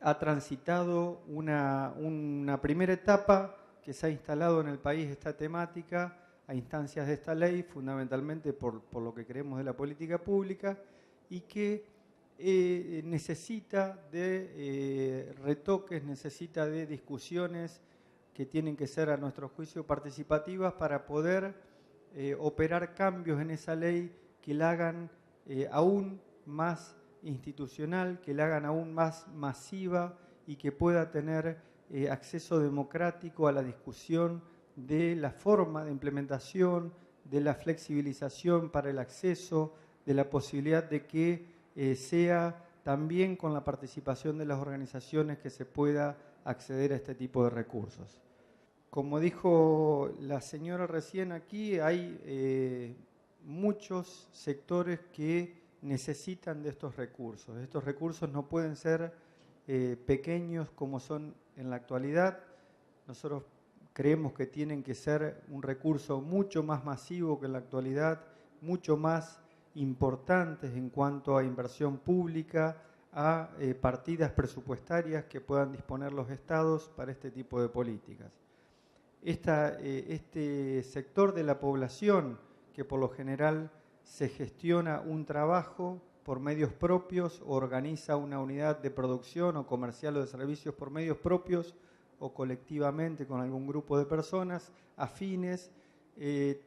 ha transitado una primera etapa que se ha instalado en el país esta temática a instancias de esta ley, fundamentalmente por lo que creemos de la política pública, y que necesita de retoques, necesita de discusiones que tienen que ser a nuestro juicio participativas para poder operar cambios en esa ley que la hagan aún más institucional, que la hagan aún más masiva y que pueda tener acceso democrático a la discusión de la forma de implementación, de la flexibilización para el acceso, de la posibilidad de que sea también con la participación de las organizaciones que se pueda acceder a este tipo de recursos. Como dijo la señora recién aquí, hay muchos sectores que necesitan de estos recursos. Estos recursos no pueden ser pequeños como son en la actualidad. Nosotros creemos que tienen que ser un recurso mucho más masivo que en la actualidad, mucho más importantes en cuanto a inversión pública, a partidas presupuestarias que puedan disponer los estados para este tipo de políticas. Este sector de la población, que por lo general se gestiona un trabajo por medios propios, o organiza una unidad de producción o comercial o de servicios por medios propios, o colectivamente con algún grupo de personas afines,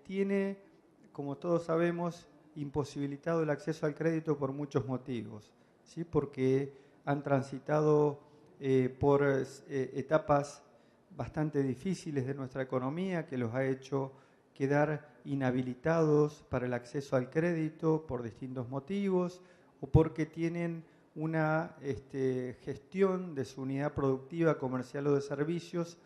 tiene, como todos sabemos, imposibilitado el acceso al crédito por muchos motivos, ¿sí? Porque han transitado por etapas bastante difíciles de nuestra economía que los ha hecho quedar inhabilitados para el acceso al crédito por distintos motivos, o porque tienen una gestión de su unidad productiva, comercial o de servicios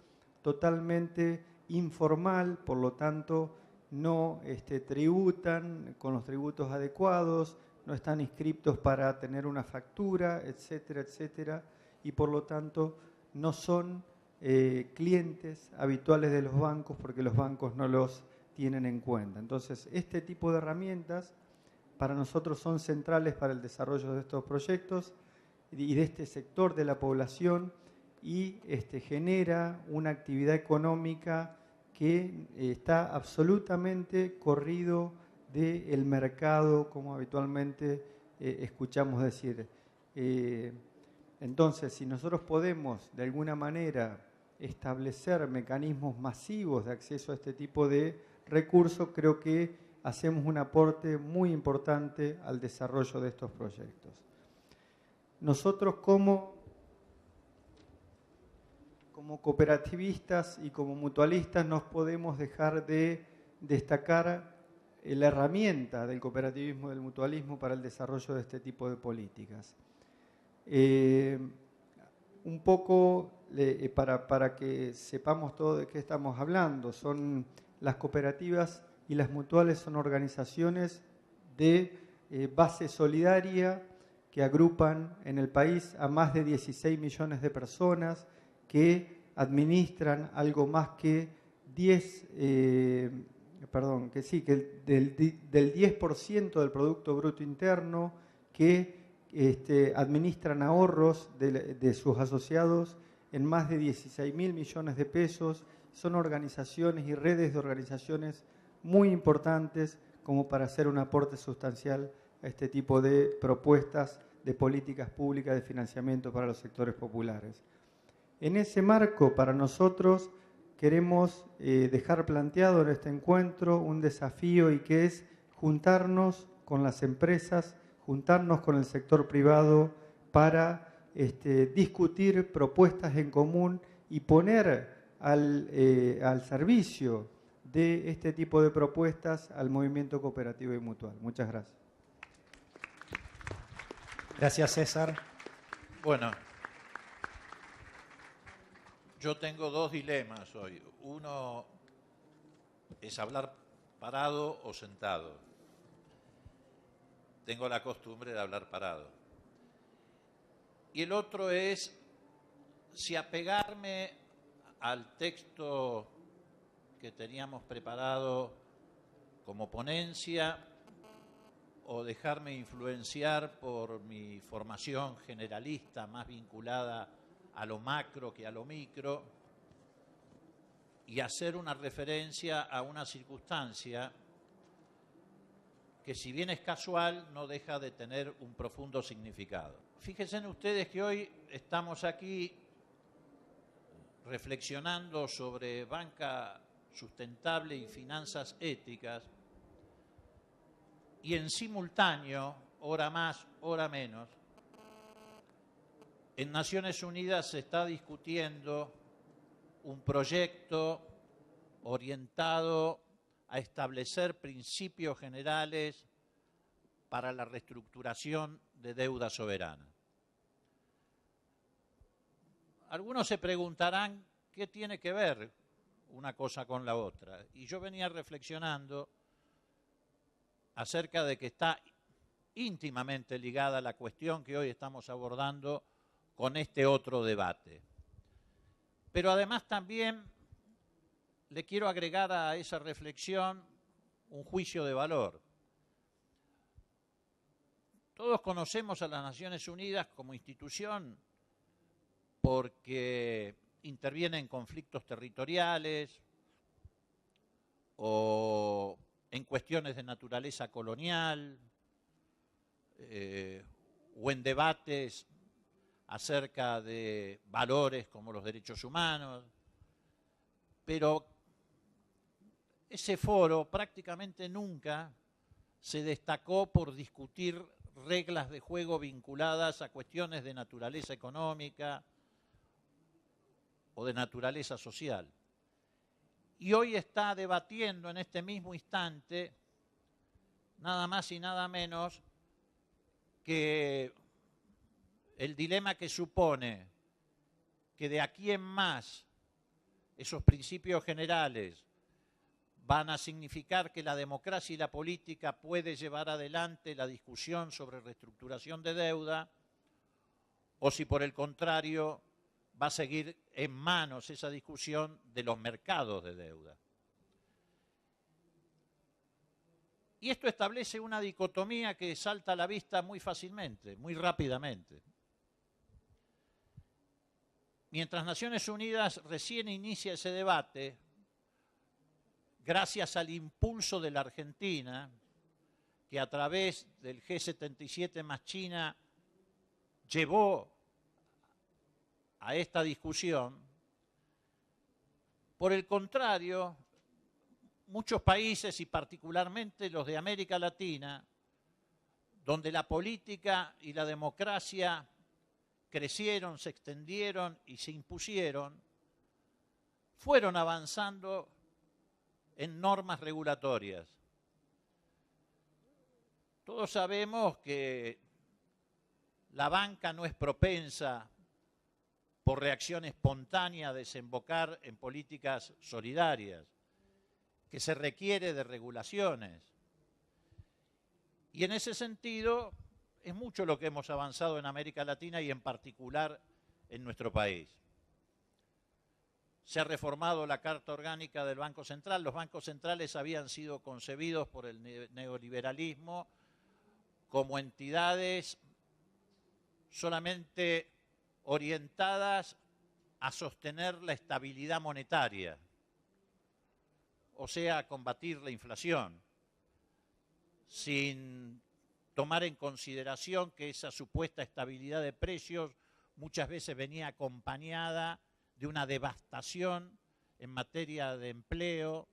totalmente informal, por lo tanto no tributan con los tributos adecuados, no están inscriptos para tener una factura, etcétera, etcétera, y por lo tanto no son clientes habituales de los bancos porque los bancos no los tienen en cuenta. Entonces, este tipo de herramientas para nosotros son centrales para el desarrollo de estos proyectos y de este sector de la población, y genera una actividad económica que está absolutamente corrido del mercado, como habitualmente escuchamos decir. Entonces, si nosotros podemos de alguna manera establecer mecanismos masivos de acceso a este tipo de recursos, creo que hacemos un aporte muy importante al desarrollo de estos proyectos. Nosotros como cooperativistas y como mutualistas no podemos dejar de destacar la herramienta del cooperativismo y del mutualismo para el desarrollo de este tipo de políticas. Un poco para que sepamos todo de qué estamos hablando, son las cooperativas y las mutuales son organizaciones de base solidaria que agrupan en el país a más de 16 millones de personas que administran algo más que del 10% del Producto Bruto Interno, que administran ahorros de sus asociados en más de 16.000 millones de pesos. Son organizaciones y redes de organizaciones muy importantes como para hacer un aporte sustancial a este tipo de propuestas de políticas públicas de financiamiento para los sectores populares. En ese marco, para nosotros, queremos dejar planteado en este encuentro un desafío, y que es juntarnos con las empresas, juntarnos con el sector privado para discutir propuestas en común y poner al servicio de este tipo de propuestas al movimiento cooperativo y mutual. Muchas gracias. Gracias, César. Bueno, yo tengo dos dilemas hoy. Uno es hablar parado o sentado. Tengo la costumbre de hablar parado. Y el otro es si apegarme al texto que teníamos preparado como ponencia o dejarme influenciar por mi formación generalista más vinculada a lo macro que a lo micro y hacer una referencia a una circunstancia que, si bien es casual, no deja de tener un profundo significado. Fíjense ustedes que hoy estamos aquí reflexionando sobre banca sustentable y finanzas éticas, y en simultáneo, hora más, hora menos, en Naciones Unidas se está discutiendo un proyecto orientado a establecer principios generales para la reestructuración de deuda soberana. Algunos se preguntarán qué tiene que ver una cosa con la otra. Y yo venía reflexionando acerca de que está íntimamente ligada la cuestión que hoy estamos abordando con este otro debate. Pero además también le quiero agregar a esa reflexión un juicio de valor. Todos conocemos a las Naciones Unidas como institución porque interviene en conflictos territoriales o en cuestiones de naturaleza colonial o en debates acerca de valores como los derechos humanos, pero ese foro prácticamente nunca se destacó por discutir reglas de juego vinculadas a cuestiones de naturaleza económica o de naturaleza social. Y hoy está debatiendo en este mismo instante nada más y nada menos que el dilema que supone que de aquí en más esos principios generales van a significar que la democracia y la política puede llevar adelante la discusión sobre reestructuración de deuda, o si por el contrario va a seguir en manos esa discusión de los mercados de deuda. Y esto establece una dicotomía que salta a la vista muy fácilmente, muy rápidamente. Mientras Naciones Unidas recién inicia ese debate, gracias al impulso de la Argentina, que a través del G77 más China llevó a esta discusión, por el contrario, muchos países, y particularmente los de América Latina, donde la política y la democracia crecieron, se extendieron y se impusieron, fueron avanzando en normas regulatorias. Todos sabemos que la banca no es propensa por reacción espontánea a desembocar en políticas solidarias, que se requiere de regulaciones. Y en ese sentido es mucho lo que hemos avanzado en América Latina y en particular en nuestro país. Se ha reformado la Carta Orgánica del Banco Central. Los bancos centrales habían sido concebidos por el neoliberalismo como entidades solamente orientadas a sostener la estabilidad monetaria, o sea, a combatir la inflación, sin tomar en consideración que esa supuesta estabilidad de precios muchas veces venía acompañada de una devastación en materia de empleo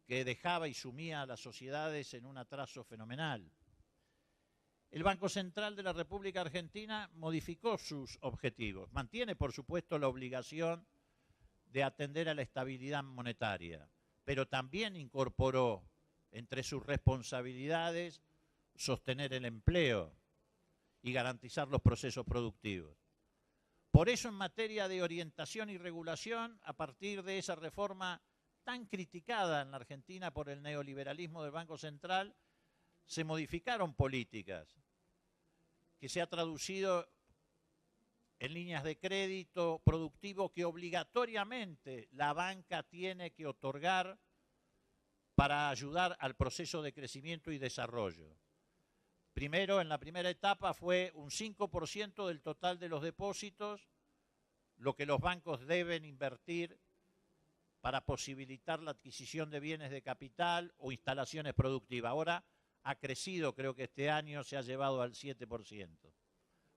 que dejaba y sumía a las sociedades en un atraso fenomenal. El Banco Central de la República Argentina modificó sus objetivos. Mantiene, por supuesto, la obligación de atender a la estabilidad monetaria, pero también incorporó entre sus responsabilidades sostener el empleo y garantizar los procesos productivos. Por eso, en materia de orientación y regulación, a partir de esa reforma tan criticada en la Argentina por el neoliberalismo del Banco Central, se modificaron políticas que se ha traducido en líneas de crédito productivo que obligatoriamente la banca tiene que otorgar para ayudar al proceso de crecimiento y desarrollo. Primero, en la primera etapa fue un 5% del total de los depósitos, lo que los bancos deben invertir para posibilitar la adquisición de bienes de capital o instalaciones productivas. Ahora ha crecido, creo que este año se ha llevado al 7%,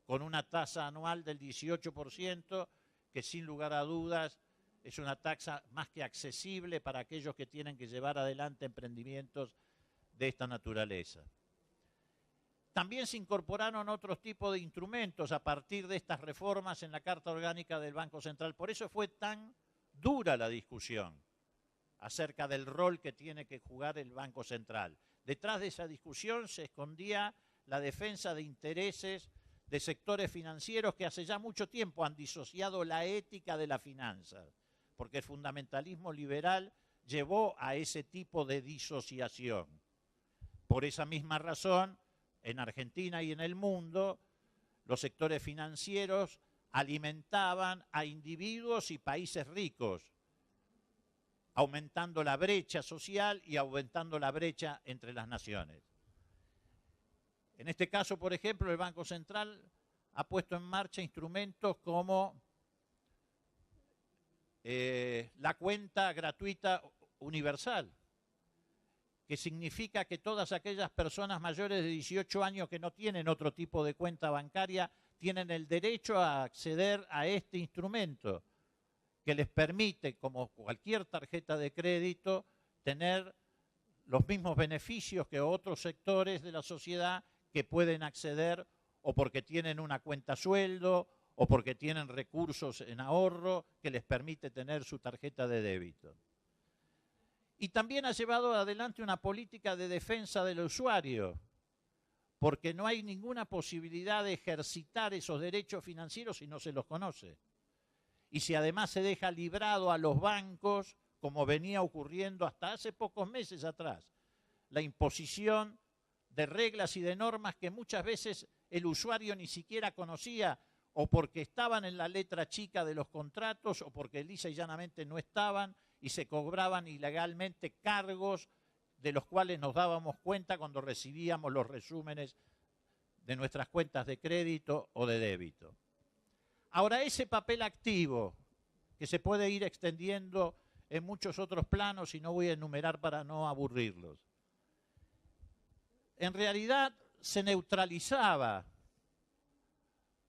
con una tasa anual del 18%, que sin lugar a dudas es una tasa más que accesible para aquellos que tienen que llevar adelante emprendimientos de esta naturaleza. También se incorporaron otros tipos de instrumentos a partir de estas reformas en la Carta Orgánica del Banco Central. Por eso fue tan dura la discusión acerca del rol que tiene que jugar el Banco Central. Detrás de esa discusión se escondía la defensa de intereses de sectores financieros que hace ya mucho tiempo han disociado la ética de la finanza, porque el fundamentalismo liberal llevó a ese tipo de disociación. Por esa misma razón, en Argentina y en el mundo, los sectores financieros alimentaban a individuos y países ricos, aumentando la brecha social y aumentando la brecha entre las naciones. En este caso, por ejemplo, el Banco Central ha puesto en marcha instrumentos como la cuenta gratuita universal, que significa que todas aquellas personas mayores de 18 años que no tienen otro tipo de cuenta bancaria tienen el derecho a acceder a este instrumento que les permite, como cualquier tarjeta de crédito, tener los mismos beneficios que otros sectores de la sociedad que pueden acceder o porque tienen una cuenta sueldo o porque tienen recursos en ahorro que les permite tener su tarjeta de débito. Y también ha llevado adelante una política de defensa del usuario, porque no hay ninguna posibilidad de ejercitar esos derechos financieros si no se los conoce. Y si además se deja librado a los bancos, como venía ocurriendo hasta hace pocos meses atrás, la imposición de reglas y de normas que muchas veces el usuario ni siquiera conocía, o porque estaban en la letra chica de los contratos, o porque lisa y llanamente no estaban, y se cobraban ilegalmente cargos de los cuales nos dábamos cuenta cuando recibíamos los resúmenes de nuestras cuentas de crédito o de débito. Ahora, ese papel activo, que se puede ir extendiendo en muchos otros planos y no voy a enumerar para no aburrirlos, en realidad se neutralizaba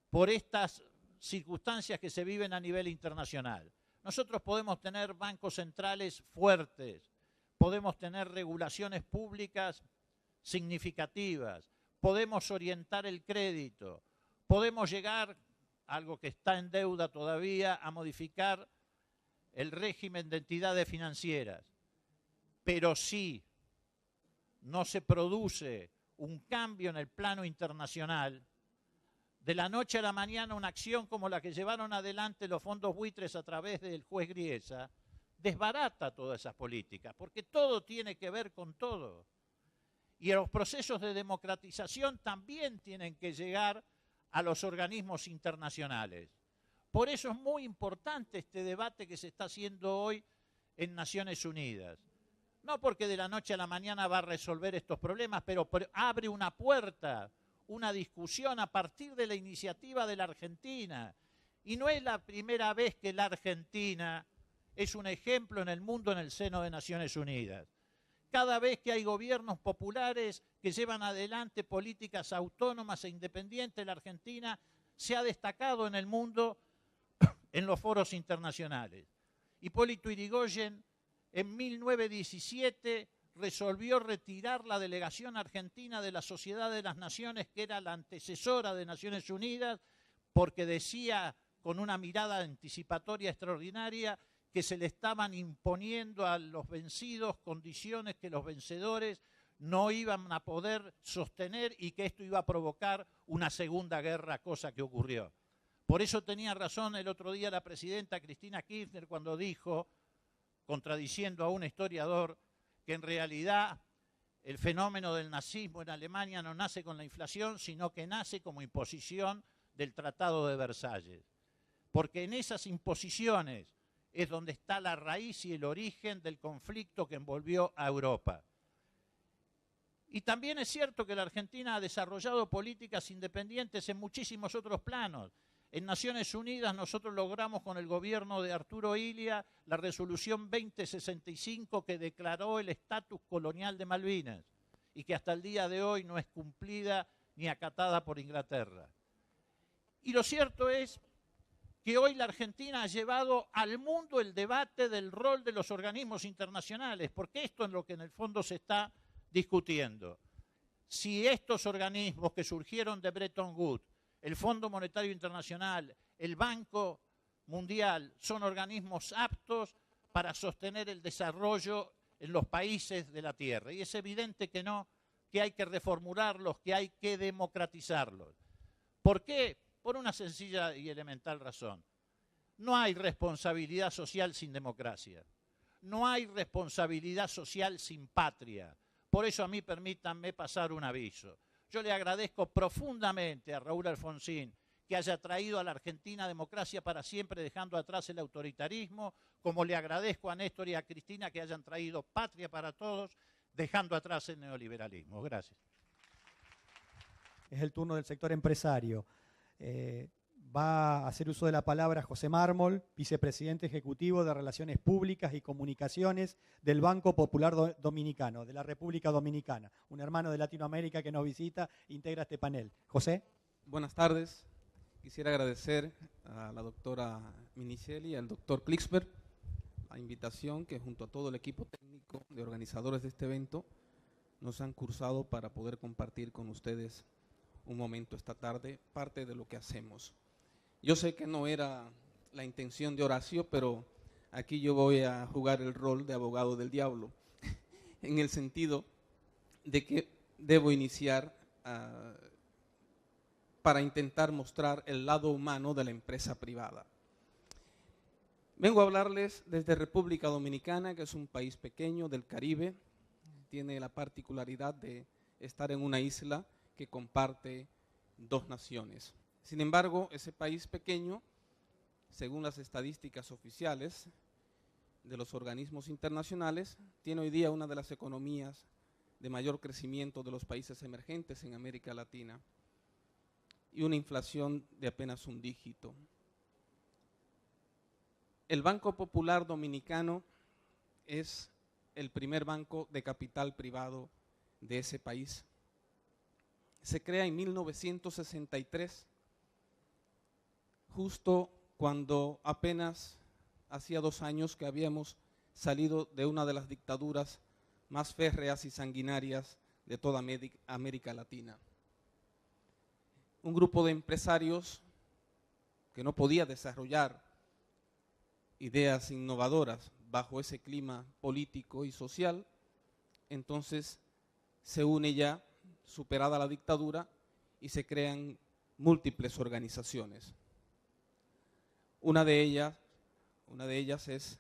por estas circunstancias que se viven a nivel internacional. Nosotros podemos tener bancos centrales fuertes, podemos tener regulaciones públicas significativas, podemos orientar el crédito, podemos llegar, algo que está en deuda todavía, a modificar el régimen de entidades financieras. Pero si no se produce un cambio en el plano internacional, de la noche a la mañana una acción como la que llevaron adelante los fondos buitres a través del juez Griesa, desbarata todas esas políticas, porque todo tiene que ver con todo. Y los procesos de democratización también tienen que llegar a los organismos internacionales. Por eso es muy importante este debate que se está haciendo hoy en Naciones Unidas. No porque de la noche a la mañana va a resolver estos problemas, pero abre una puerta, una discusión a partir de la iniciativa de la Argentina. Y no es la primera vez que la Argentina es un ejemplo en el mundo en el seno de Naciones Unidas. cada vez que hay gobiernos populares que llevan adelante políticas autónomas e independientes, la Argentina se ha destacado en el mundo en los foros internacionales. Hipólito Yrigoyen en 1917 resolvió retirar la delegación argentina de la Sociedad de las Naciones, que era la antecesora de Naciones Unidas, porque decía con una mirada anticipatoria extraordinaria que se le estaban imponiendo a los vencidos condiciones que los vencedores no iban a poder sostener y que esto iba a provocar una segunda guerra, cosa que ocurrió. Por eso tenía razón el otro día la presidenta Cristina Kirchner cuando dijo, contradiciendo a un historiador, que en realidad el fenómeno del nazismo en Alemania no nace con la inflación, sino que nace como imposición del Tratado de Versalles. Porque en esas imposiciones es donde está la raíz y el origen del conflicto que envolvió a Europa. Y también es cierto que la Argentina ha desarrollado políticas independientes en muchísimos otros planos. En Naciones Unidas nosotros logramos con el gobierno de Arturo Illia la resolución 2065 que declaró el estatus colonial de Malvinas y que hasta el día de hoy no es cumplida ni acatada por Inglaterra. Y lo cierto es que hoy la Argentina ha llevado al mundo el debate del rol de los organismos internacionales, porque esto es lo que en el fondo se está discutiendo. Si estos organismos que surgieron de Bretton Woods, el Fondo Monetario Internacional, el Banco Mundial, son organismos aptos para sostener el desarrollo en los países de la Tierra. Y es evidente que no, que hay que reformularlos, que hay que democratizarlos. ¿Por qué? Por una sencilla y elemental razón. No hay responsabilidad social sin democracia. No hay responsabilidad social sin patria. Por eso a mí permítanme pasar un aviso. Yo le agradezco profundamente a Raúl Alfonsín que haya traído a la Argentina democracia para siempre, dejando atrás el autoritarismo, como le agradezco a Néstor y a Cristina que hayan traído patria para todos, dejando atrás el neoliberalismo. Gracias. Es el turno del sector empresario. Va a hacer uso de la palabra José Mármol, vicepresidente ejecutivo de Relaciones Públicas y Comunicaciones del Banco Popular Dominicano, de la República Dominicana, un hermano de Latinoamérica que nos visita e integra este panel. José. Buenas tardes. Quisiera agradecer a la doctora Minicelli y al doctor Klicksberg la invitación que junto a todo el equipo técnico de organizadores de este evento nos han cursado para poder compartir con ustedes un momento esta tarde, parte de lo que hacemos. Yo sé que no era la intención de Horacio, pero aquí yo voy a jugar el rol de abogado del diablo, en el sentido de que debo iniciar para intentar mostrar el lado humano de la empresa privada. Vengo a hablarles desde República Dominicana, que es un país pequeño del Caribe, tiene la particularidad de estar en una isla que comparte dos naciones. Sin embargo, ese país pequeño, según las estadísticas oficiales de los organismos internacionales, tiene hoy día una de las economías de mayor crecimiento de los países emergentes en América Latina y una inflación de apenas un dígito. El Banco Popular Dominicano es el primer banco de capital privado de ese país. Se crea en 1963, justo cuando apenas hacía 2 años que habíamos salido de una de las dictaduras más férreas y sanguinarias de toda América Latina. Un grupo de empresarios que no podía desarrollar ideas innovadoras bajo ese clima político y social, entonces se une ya, superada la dictadura, y se crean múltiples organizaciones. Una de ellas es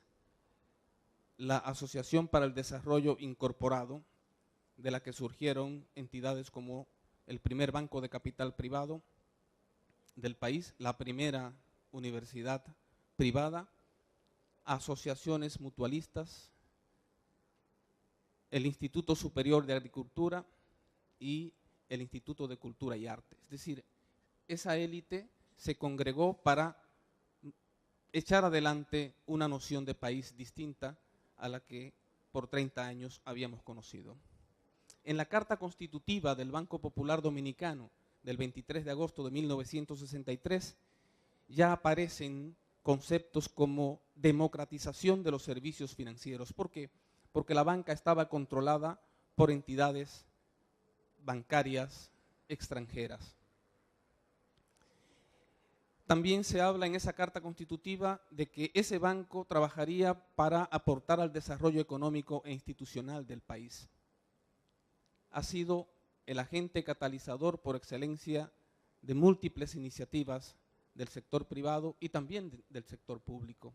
la Asociación para el Desarrollo Incorporado, de la que surgieron entidades como el primer banco de capital privado del país, la primera universidad privada, asociaciones mutualistas, el Instituto Superior de Agricultura y el Instituto de Cultura y Arte. Es decir, esa élite se congregó para echar adelante una noción de país distinta a la que por 30 años habíamos conocido. En la Carta Constitutiva del Banco Popular Dominicano del 23 de agosto de 1963 ya aparecen conceptos como democratización de los servicios financieros. ¿Por qué? Porque la banca estaba controlada por entidades bancarias extranjeras. También se habla en esa Carta Constitutiva de que ese banco trabajaría para aportar al desarrollo económico e institucional del país. Ha sido el agente catalizador por excelencia de múltiples iniciativas del sector privado y también del sector público.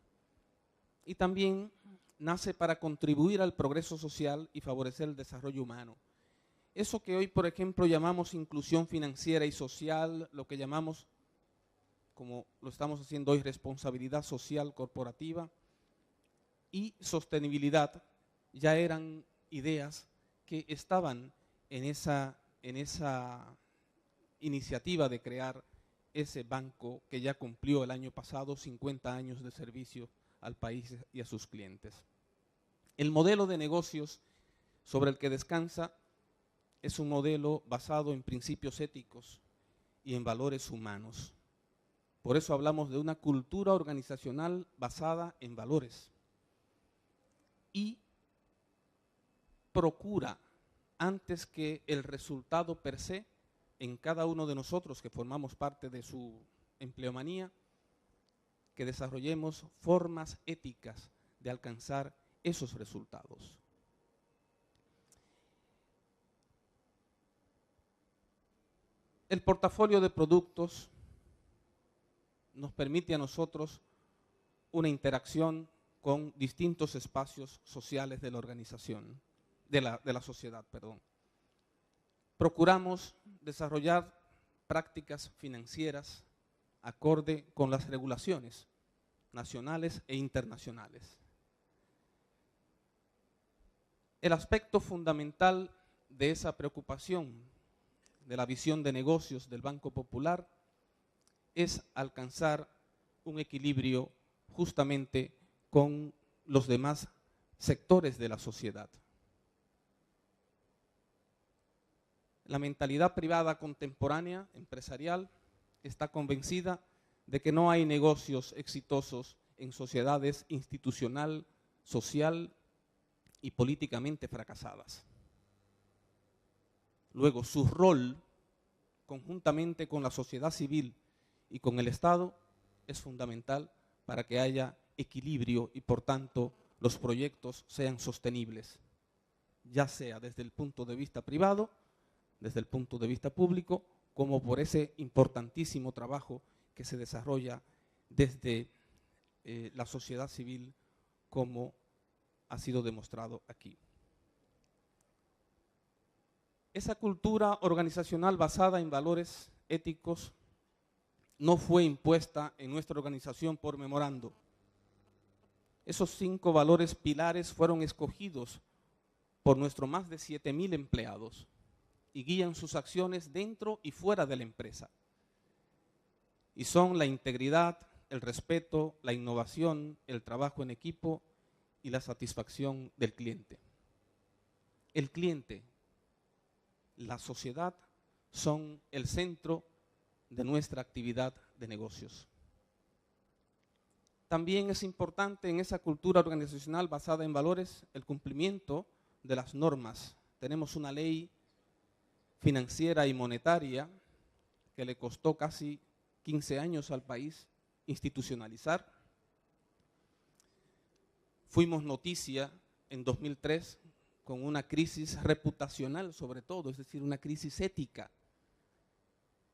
Y también nace para contribuir al progreso social y favorecer el desarrollo humano. Eso que hoy, por ejemplo, llamamos inclusión financiera y social, lo que llamamos, como lo estamos haciendo hoy, responsabilidad social corporativa y sostenibilidad, ya eran ideas que estaban en esa iniciativa de crear ese banco que ya cumplió el año pasado 50 años de servicio al país y a sus clientes. El modelo de negocios sobre el que descansa es un modelo basado en principios éticos y en valores humanos. Por eso hablamos de una cultura organizacional basada en valores. Y procura, antes que el resultado per se, en cada uno de nosotros que formamos parte de su empleomanía, que desarrollemos formas éticas de alcanzar esos resultados. El portafolio de productos nos permite a nosotros una interacción con distintos espacios sociales de la organización, de la sociedad, perdón. Procuramos desarrollar prácticas financieras acorde con las regulaciones nacionales e internacionales. El aspecto fundamental de esa preocupación, de la visión de negocios del Banco Popular, es alcanzar un equilibrio justamente con los demás sectores de la sociedad. La mentalidad privada contemporánea, empresarial, está convencida de que no hay negocios exitosos en sociedades institucional, social y políticamente fracasadas. Luego, su rol, conjuntamente con la sociedad civil y con el Estado, es fundamental para que haya equilibrio y, por tanto, los proyectos sean sostenibles, ya sea desde el punto de vista privado, desde el punto de vista público, como por ese importantísimo trabajo que se desarrolla desde la sociedad civil, como ha sido demostrado aquí. Esa cultura organizacional basada en valores éticos no fue impuesta en nuestra organización por memorando. Esos 5 valores pilares fueron escogidos por nuestros más de 7,000 empleados y guían sus acciones dentro y fuera de la empresa. Y son la integridad, el respeto, la innovación, el trabajo en equipo y la satisfacción del cliente. El cliente, la sociedad, son el centro de nuestra actividad de negocios. También es importante en esa cultura organizacional basada en valores el cumplimiento de las normas. Tenemos una ley financiera y monetaria que le costó casi 15 años al país institucionalizar. Fuimos noticia en 2003 con una crisis reputacional sobre todo, es decir, una crisis ética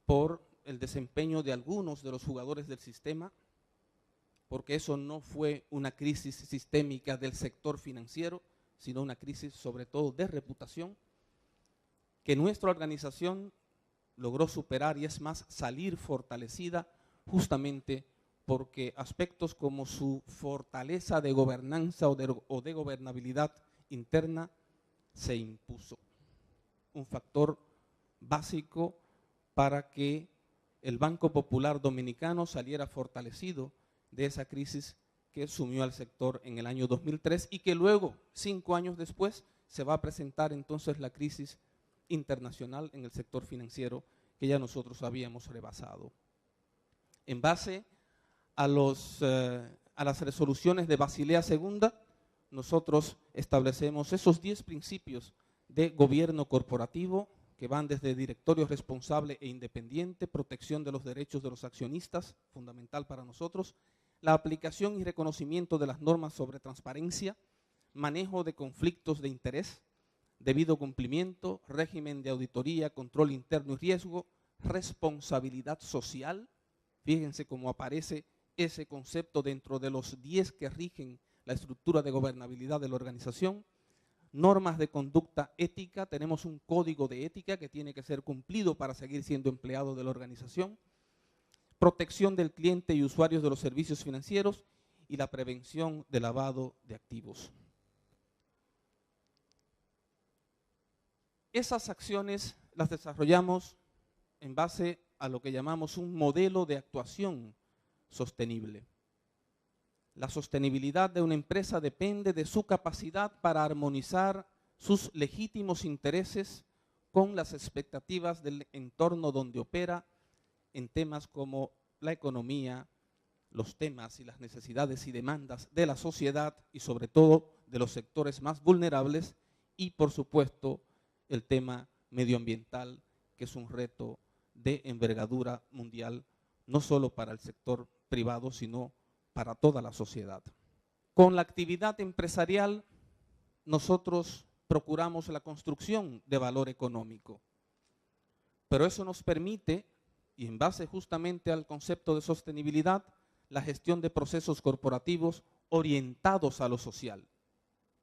por el desempeño de algunos de los jugadores del sistema, porque eso no fue una crisis sistémica del sector financiero, sino una crisis sobre todo de reputación, que nuestra organización logró superar y es más, salir fortalecida justamente porque aspectos como su fortaleza de gobernanza o de gobernabilidad interna se impuso. Un factor básico para que el Banco Popular Dominicano saliera fortalecido de esa crisis que sumió al sector en el año 2003 y que luego, 5 años después, se va a presentar entonces la crisis internacional en el sector financiero que ya nosotros habíamos rebasado. En base a las resoluciones de Basilea II, nosotros establecemos esos 10 principios de gobierno corporativo que van desde directorio responsable e independiente, protección de los derechos de los accionistas, fundamental para nosotros, la aplicación y reconocimiento de las normas sobre transparencia, manejo de conflictos de interés, debido cumplimiento, régimen de auditoría, control interno y riesgo, responsabilidad social. Fíjense cómo aparece ese concepto dentro de los 10 que rigen la estructura de gobernabilidad de la organización. Normas de conducta ética, tenemos un código de ética que tiene que ser cumplido para seguir siendo empleado de la organización. Protección del cliente y usuarios de los servicios financieros y la prevención del lavado de activos. Esas acciones las desarrollamos en base a lo que llamamos un modelo de actuación sostenible. La sostenibilidad de una empresa depende de su capacidad para armonizar sus legítimos intereses con las expectativas del entorno donde opera en temas como la economía, los temas y las necesidades y demandas de la sociedad y sobre todo de los sectores más vulnerables y por supuesto el tema medioambiental, que es un reto de envergadura mundial, no solo para el sector privado, sino para toda la sociedad. Con la actividad empresarial, nosotros procuramos la construcción de valor económico, pero eso nos permite, y en base justamente al concepto de sostenibilidad, la gestión de procesos corporativos orientados a lo social.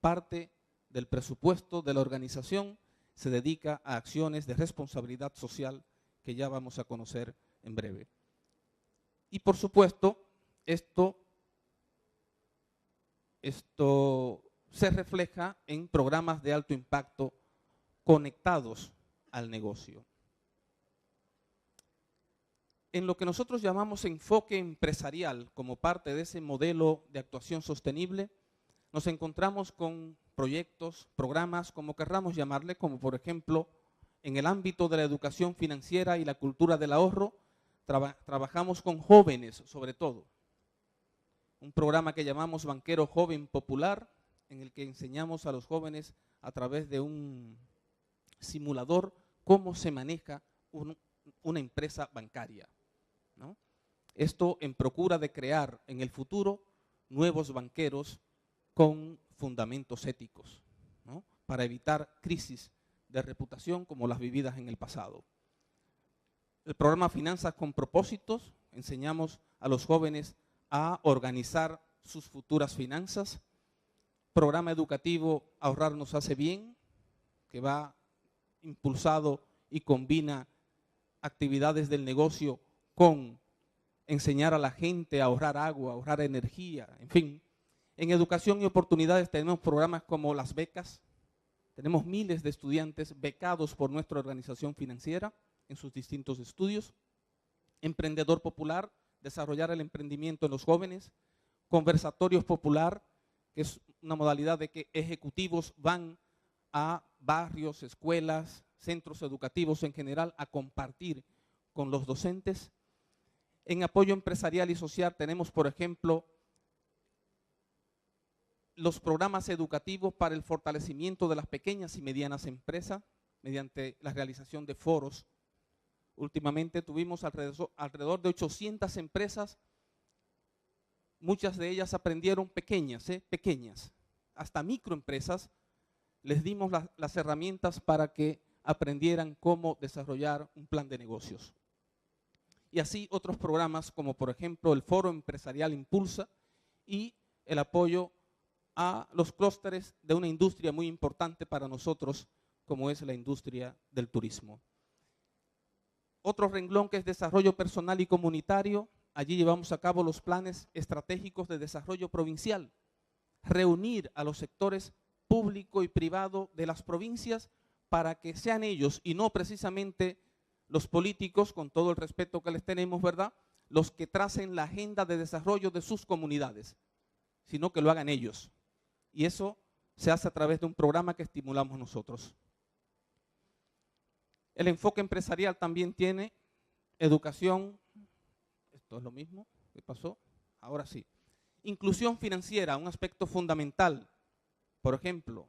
Parte del presupuesto de la organización se dedica a acciones de responsabilidad social que ya vamos a conocer en breve. Y por supuesto, esto se refleja en programas de alto impacto conectados al negocio. En lo que nosotros llamamos enfoque empresarial, como parte de ese modelo de actuación sostenible, nos encontramos con proyectos, programas, como querramos llamarle, como por ejemplo, en el ámbito de la educación financiera y la cultura del ahorro, trabajamos con jóvenes sobre todo. Un programa que llamamos Banquero Joven Popular, en el que enseñamos a los jóvenes a través de un simulador cómo se maneja una empresa bancaria, ¿no? Esto en procura de crear en el futuro nuevos banqueros con fundamentos éticos, ¿no? Para evitar crisis de reputación como las vividas en el pasado. El programa Finanzas con Propósitos, enseñamos a los jóvenes a organizar sus futuras finanzas. Programa educativo Ahorrar nos hace bien, que va impulsado y combina actividades del negocio con enseñar a la gente a ahorrar agua, a ahorrar energía, en fin. En educación y oportunidades tenemos programas como las becas. Tenemos miles de estudiantes becados por nuestra organización financiera en sus distintos estudios. Emprendedor popular, desarrollar el emprendimiento en los jóvenes. Conversatorios popular, que es una modalidad de que ejecutivos van a barrios, escuelas, centros educativos en general a compartir con los docentes. En apoyo empresarial y social tenemos, por ejemplo, los programas educativos para el fortalecimiento de las pequeñas y medianas empresas mediante la realización de foros. Últimamente tuvimos alrededor de 800 empresas, muchas de ellas aprendieron pequeñas, hasta microempresas, les dimos las herramientas para que aprendieran cómo desarrollar un plan de negocios. Y así otros programas como por ejemplo el Foro Empresarial Impulsa y el apoyo a los clústeres de una industria muy importante para nosotros como es la industria del turismo. Otro renglón que es desarrollo personal y comunitario, allí llevamos a cabo los planes estratégicos de desarrollo provincial, reunir a los sectores público y privado de las provincias para que sean ellos y no precisamente los políticos, con todo el respeto que les tenemos, ¿verdad?, los que tracen la agenda de desarrollo de sus comunidades. sino que lo hagan ellos. Y eso se hace a través de un programa que estimulamos nosotros. El enfoque empresarial también tiene educación. Esto es lo mismo. ¿Qué pasó? Ahora sí. Inclusión financiera, un aspecto fundamental. Por ejemplo,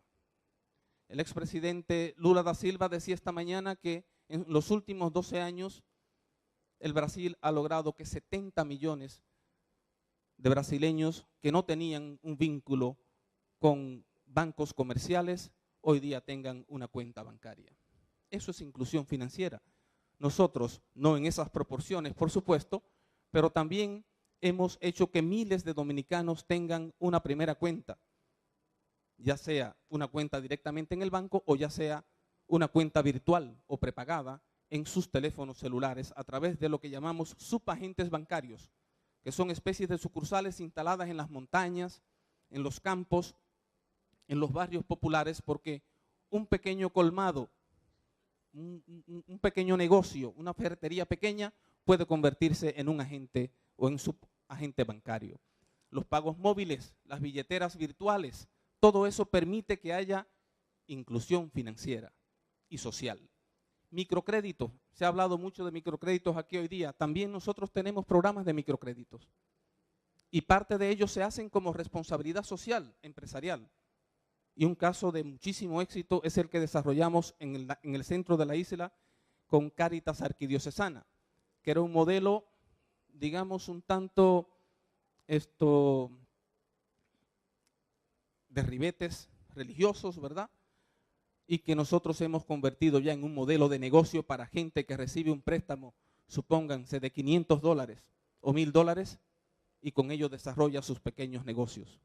el expresidente Lula da Silva decía esta mañana que en los últimos 12 años el Brasil ha logrado que 70 millones de brasileños que no tenían un vínculo con bancos comerciales hoy día tengan una cuenta bancaria. Eso es inclusión financiera. Nosotros, no en esas proporciones, por supuesto, pero también hemos hecho que miles de dominicanos tengan una primera cuenta, ya sea una cuenta directamente en el banco o ya sea una cuenta virtual o prepagada en sus teléfonos celulares a través de lo que llamamos subagentes bancarios, que son especies de sucursales instaladas en las montañas, en los campos, en los barrios populares, porque un pequeño colmado, un pequeño negocio, una ferretería pequeña puede convertirse en un agente o en subagente bancario. Los pagos móviles, las billeteras virtuales, todo eso permite que haya inclusión financiera y social. Microcréditos, se ha hablado mucho de microcréditos aquí hoy día. También nosotros tenemos programas de microcréditos y parte de ellos se hacen como responsabilidad social, empresarial. Y un caso de muchísimo éxito es el que desarrollamos en el centro de la isla con Cáritas Arquidiocesana, que era un modelo, digamos, un tanto de ribetes religiosos, ¿verdad? Y que nosotros hemos convertido ya en un modelo de negocio para gente que recibe un préstamo, supónganse, de $500 o $1,000, y con ello desarrolla sus pequeños negocios.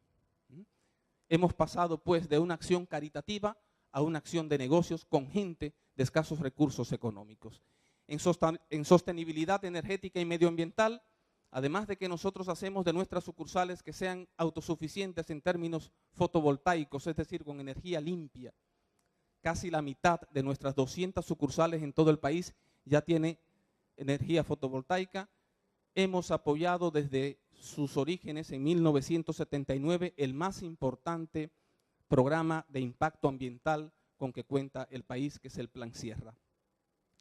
Hemos pasado pues de una acción caritativa a una acción de negocios con gente de escasos recursos económicos. En sostenibilidad energética y medioambiental, además de que nosotros hacemos de nuestras sucursales que sean autosuficientes en términos fotovoltaicos, es decir, con energía limpia, casi la mitad de nuestras 200 sucursales en todo el país ya tiene energía fotovoltaica. Hemos apoyado desde sus orígenes en 1979 el más importante programa de impacto ambiental con que cuenta el país, que es el Plan Sierra.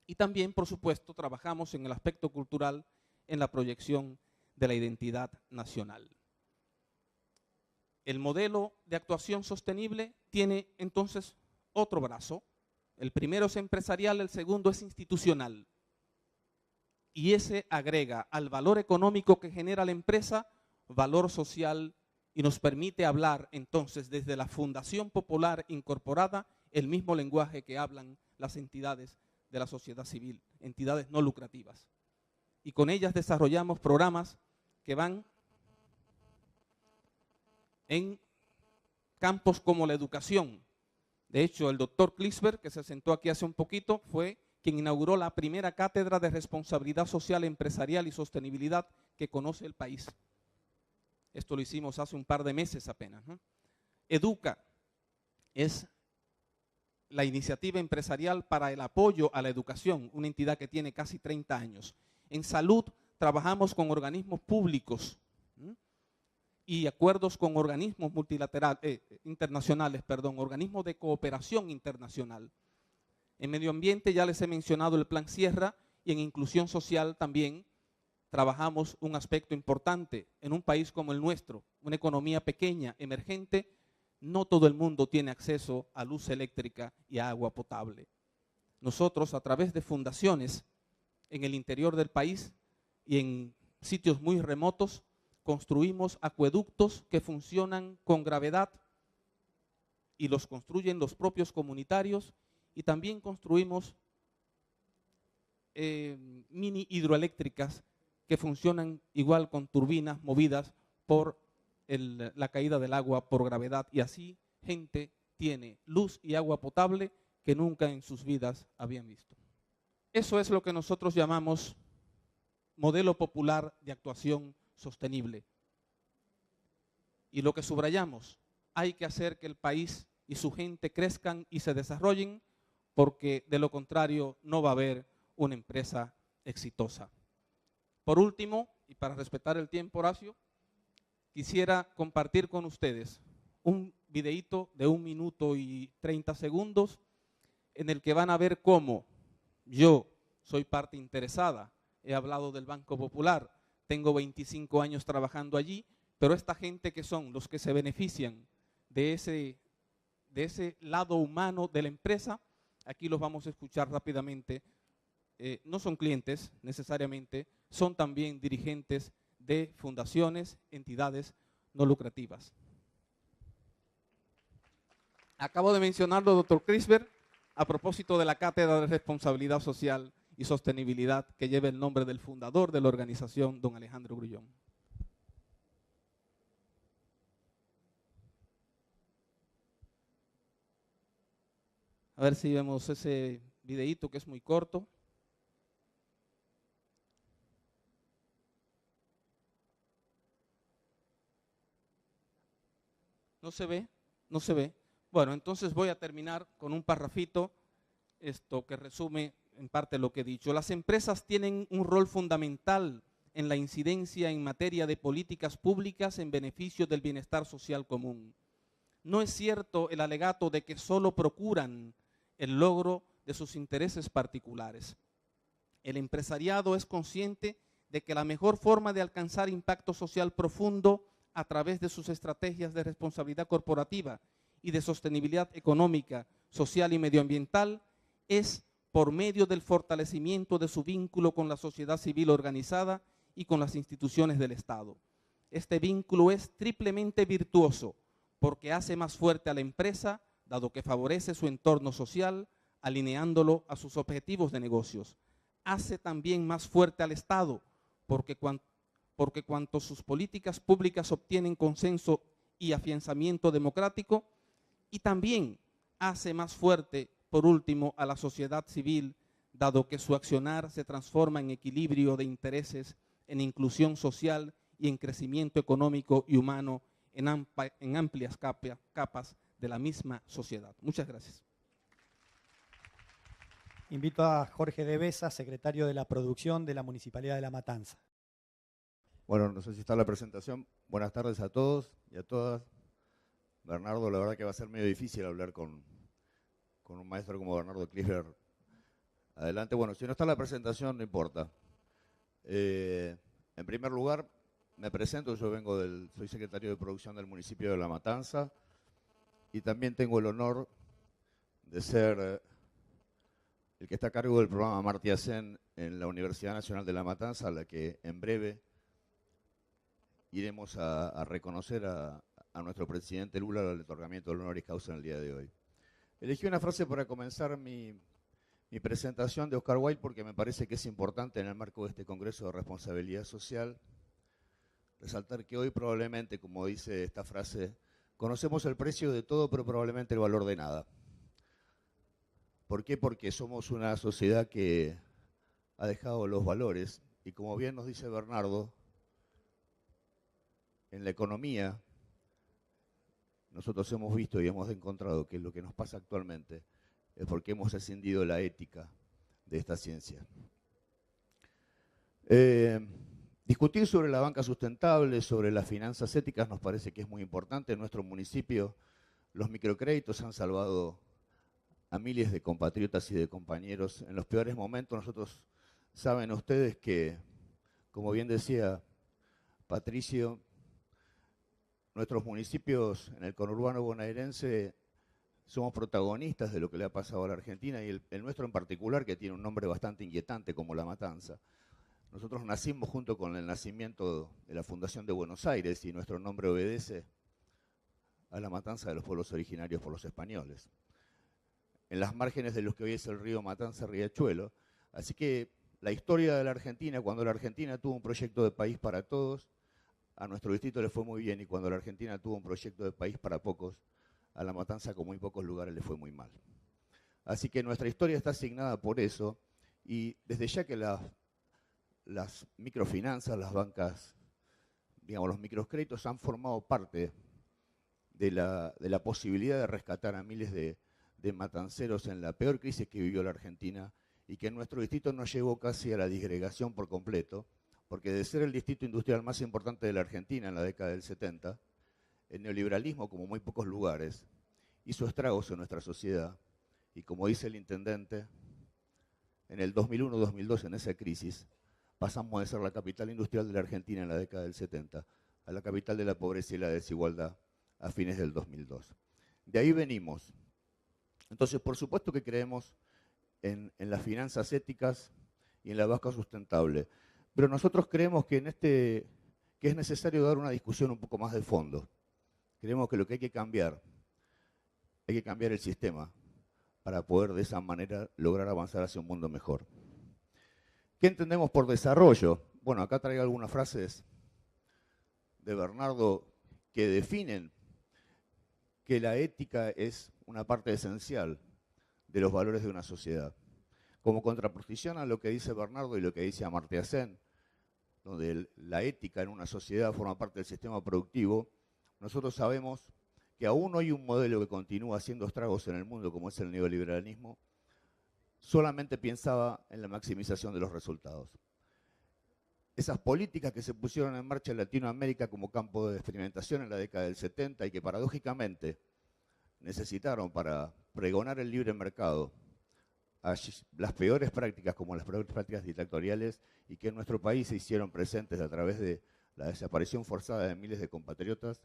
Y también, por supuesto, trabajamos en el aspecto cultural en la proyección de la identidad nacional. El modelo de actuación sostenible tiene entonces otro brazo. El primero es empresarial, el segundo es institucional. Y ese agrega al valor económico que genera la empresa, valor social, y nos permite hablar entonces desde la Fundación Popular incorporada el mismo lenguaje que hablan las entidades de la sociedad civil, entidades no lucrativas. Y con ellas desarrollamos programas que van en campos como la educación. De hecho, el doctor Klisberg, que se sentó aquí hace un poquito, fue quien inauguró la primera cátedra de responsabilidad social empresarial y sostenibilidad que conoce el país. Esto lo hicimos hace un par de meses apenas, ¿no? Educa es la iniciativa empresarial para el apoyo a la educación, una entidad que tiene casi 30 años. En salud trabajamos con organismos públicos y acuerdos con organismos internacionales, organismos de cooperación internacional. En medio ambiente ya les he mencionado el Plan Sierra, y en inclusión social también trabajamos un aspecto importante. En un país como el nuestro, una economía pequeña, emergente, no todo el mundo tiene acceso a luz eléctrica y a agua potable. Nosotros, a través de fundaciones en el interior del país y en sitios muy remotos, construimos acueductos que funcionan con gravedad y los construyen los propios comunitarios, y también construimos mini hidroeléctricas que funcionan igual con turbinas movidas por la caída del agua por gravedad, y así gente tiene luz y agua potable que nunca en sus vidas habían visto. Eso es lo que nosotros llamamos modelo popular de actuación sostenible. Y lo que subrayamos, hay que hacer que el país y su gente crezcan y se desarrollen, porque de lo contrario no va a haber una empresa exitosa. Por último, y para respetar el tiempo, Horacio, quisiera compartir con ustedes un videíto de 1 minuto y 30 segundos en el que van a ver cómo yo soy parte interesada. He hablado del Banco Popular, tengo 25 años trabajando allí, pero esta gente que son los que se benefician de ese lado humano de la empresa, aquí los vamos a escuchar rápidamente. No son clientes necesariamente, son también dirigentes de fundaciones, entidades no lucrativas. Acabo de mencionarlo, doctor Crisber, a propósito de la Cátedra de Responsabilidad Social y Sostenibilidad que lleva el nombre del fundador de la organización, don Alejandro Grullón. A ver si vemos ese videíto que es muy corto. ¿No se ve? No se ve. Bueno, entonces voy a terminar con un parrafito, esto que resume en parte lo que he dicho. Las empresas tienen un rol fundamental en la incidencia en materia de políticas públicas en beneficio del bienestar social común. No es cierto el alegato de que solo procuran el logro de sus intereses particulares. El empresariado es consciente de que la mejor forma de alcanzar impacto social profundo a través de sus estrategias de responsabilidad corporativa y de sostenibilidad económica, social y medioambiental es por medio del fortalecimiento de su vínculo con la sociedad civil organizada y con las instituciones del Estado. Este vínculo es triplemente virtuoso porque hace más fuerte a la empresa, dado que favorece su entorno social, alineándolo a sus objetivos de negocios. Hace también más fuerte al Estado, porque cuanto sus políticas públicas obtienen consenso y afianzamiento democrático, y también hace más fuerte, por último, a la sociedad civil, dado que su accionar se transforma en equilibrio de intereses, en inclusión social y en crecimiento económico y humano en amplias capas de la misma sociedad. Muchas gracias. Invito a Jorge Devesa, secretario de la Producción de la Municipalidad de La Matanza. Bueno, no sé si está la presentación. Buenas tardes a todos y a todas. Bernardo, la verdad que va a ser medio difícil hablar con un maestro como Bernardo Clisber. Adelante. Bueno, si no está la presentación, no importa. En primer lugar, me presento. Yo soy secretario de Producción del municipio de La Matanza y también tengo el honor de ser el que está a cargo del programa Amartya Sen en la Universidad Nacional de La Matanza, a la que en breve iremos a reconocer a nuestro presidente Lula el otorgamiento del honoris causa en el día de hoy. Elegí una frase para comenzar mi presentación de Oscar Wilde porque me parece que es importante en el marco de este Congreso de Responsabilidad Social resaltar que hoy probablemente, como dice esta frase, conocemos el precio de todo pero probablemente el valor de nada. ¿Por qué? Porque somos una sociedad que ha dejado los valores y, como bien nos dice Bernardo, en la economía nosotros hemos visto y hemos encontrado que lo que nos pasa actualmente es porque hemos escindido la ética de esta ciencia. Discutir sobre la banca sustentable, sobre las finanzas éticas nos parece que es muy importante. En nuestro municipio los microcréditos han salvado a miles de compatriotas y de compañeros. En los peores momentos nosotros, saben ustedes que, como bien decía Patricio, nuestros municipios en el conurbano bonaerense somos protagonistas de lo que le ha pasado a la Argentina y el nuestro en particular, que tiene un nombre bastante inquietante como La Matanza. Nosotros nacimos junto con el nacimiento de la Fundación de Buenos Aires y nuestro nombre obedece a la matanza de los pueblos originarios por los españoles, en las márgenes de lo que hoy es el río Matanza-Riachuelo. Así que la historia de la Argentina, cuando la Argentina tuvo un proyecto de país para todos, a nuestro distrito le fue muy bien, y cuando la Argentina tuvo un proyecto de país para pocos, a La Matanza, como en pocos lugares, le fue muy mal. Así que nuestra historia está asignada por eso, y desde ya que las microfinanzas, las bancas, digamos, los microcréditos han formado parte de la posibilidad de rescatar a miles de matanceros en la peor crisis que vivió la Argentina y que en nuestro distrito nos llevó casi a la disgregación por completo. porque de ser el distrito industrial más importante de la Argentina en la década del 70, el neoliberalismo, como muy pocos lugares, hizo estragos en nuestra sociedad, y como dice el intendente, en el 2001-2002, en esa crisis, pasamos de ser la capital industrial de la Argentina en la década del 70 a la capital de la pobreza y la desigualdad a fines del 2002. De ahí venimos. Entonces, por supuesto que creemos en las finanzas éticas y en la banca sustentable, pero nosotros creemos que es necesario dar una discusión un poco más de fondo. Creemos que lo que hay que cambiar el sistema para poder de esa manera lograr avanzar hacia un mundo mejor. ¿Qué entendemos por desarrollo? Bueno, acá traigo algunas frases de Bernardo que definen que la ética es una parte esencial de los valores de una sociedad. Como contraposición a lo que dice Bernardo y lo que dice Amartya Sen, donde la ética en una sociedad forma parte del sistema productivo, nosotros sabemos que aún hoy un modelo que continúa haciendo estragos en el mundo, como es el neoliberalismo, solamente pensaba en la maximización de los resultados. Esas políticas que se pusieron en marcha en Latinoamérica como campo de experimentación en la década del 70 y que paradójicamente necesitaron para pregonar el libre mercado las peores prácticas como las peores prácticas dictatoriales y que en nuestro país se hicieron presentes a través de la desaparición forzada de miles de compatriotas,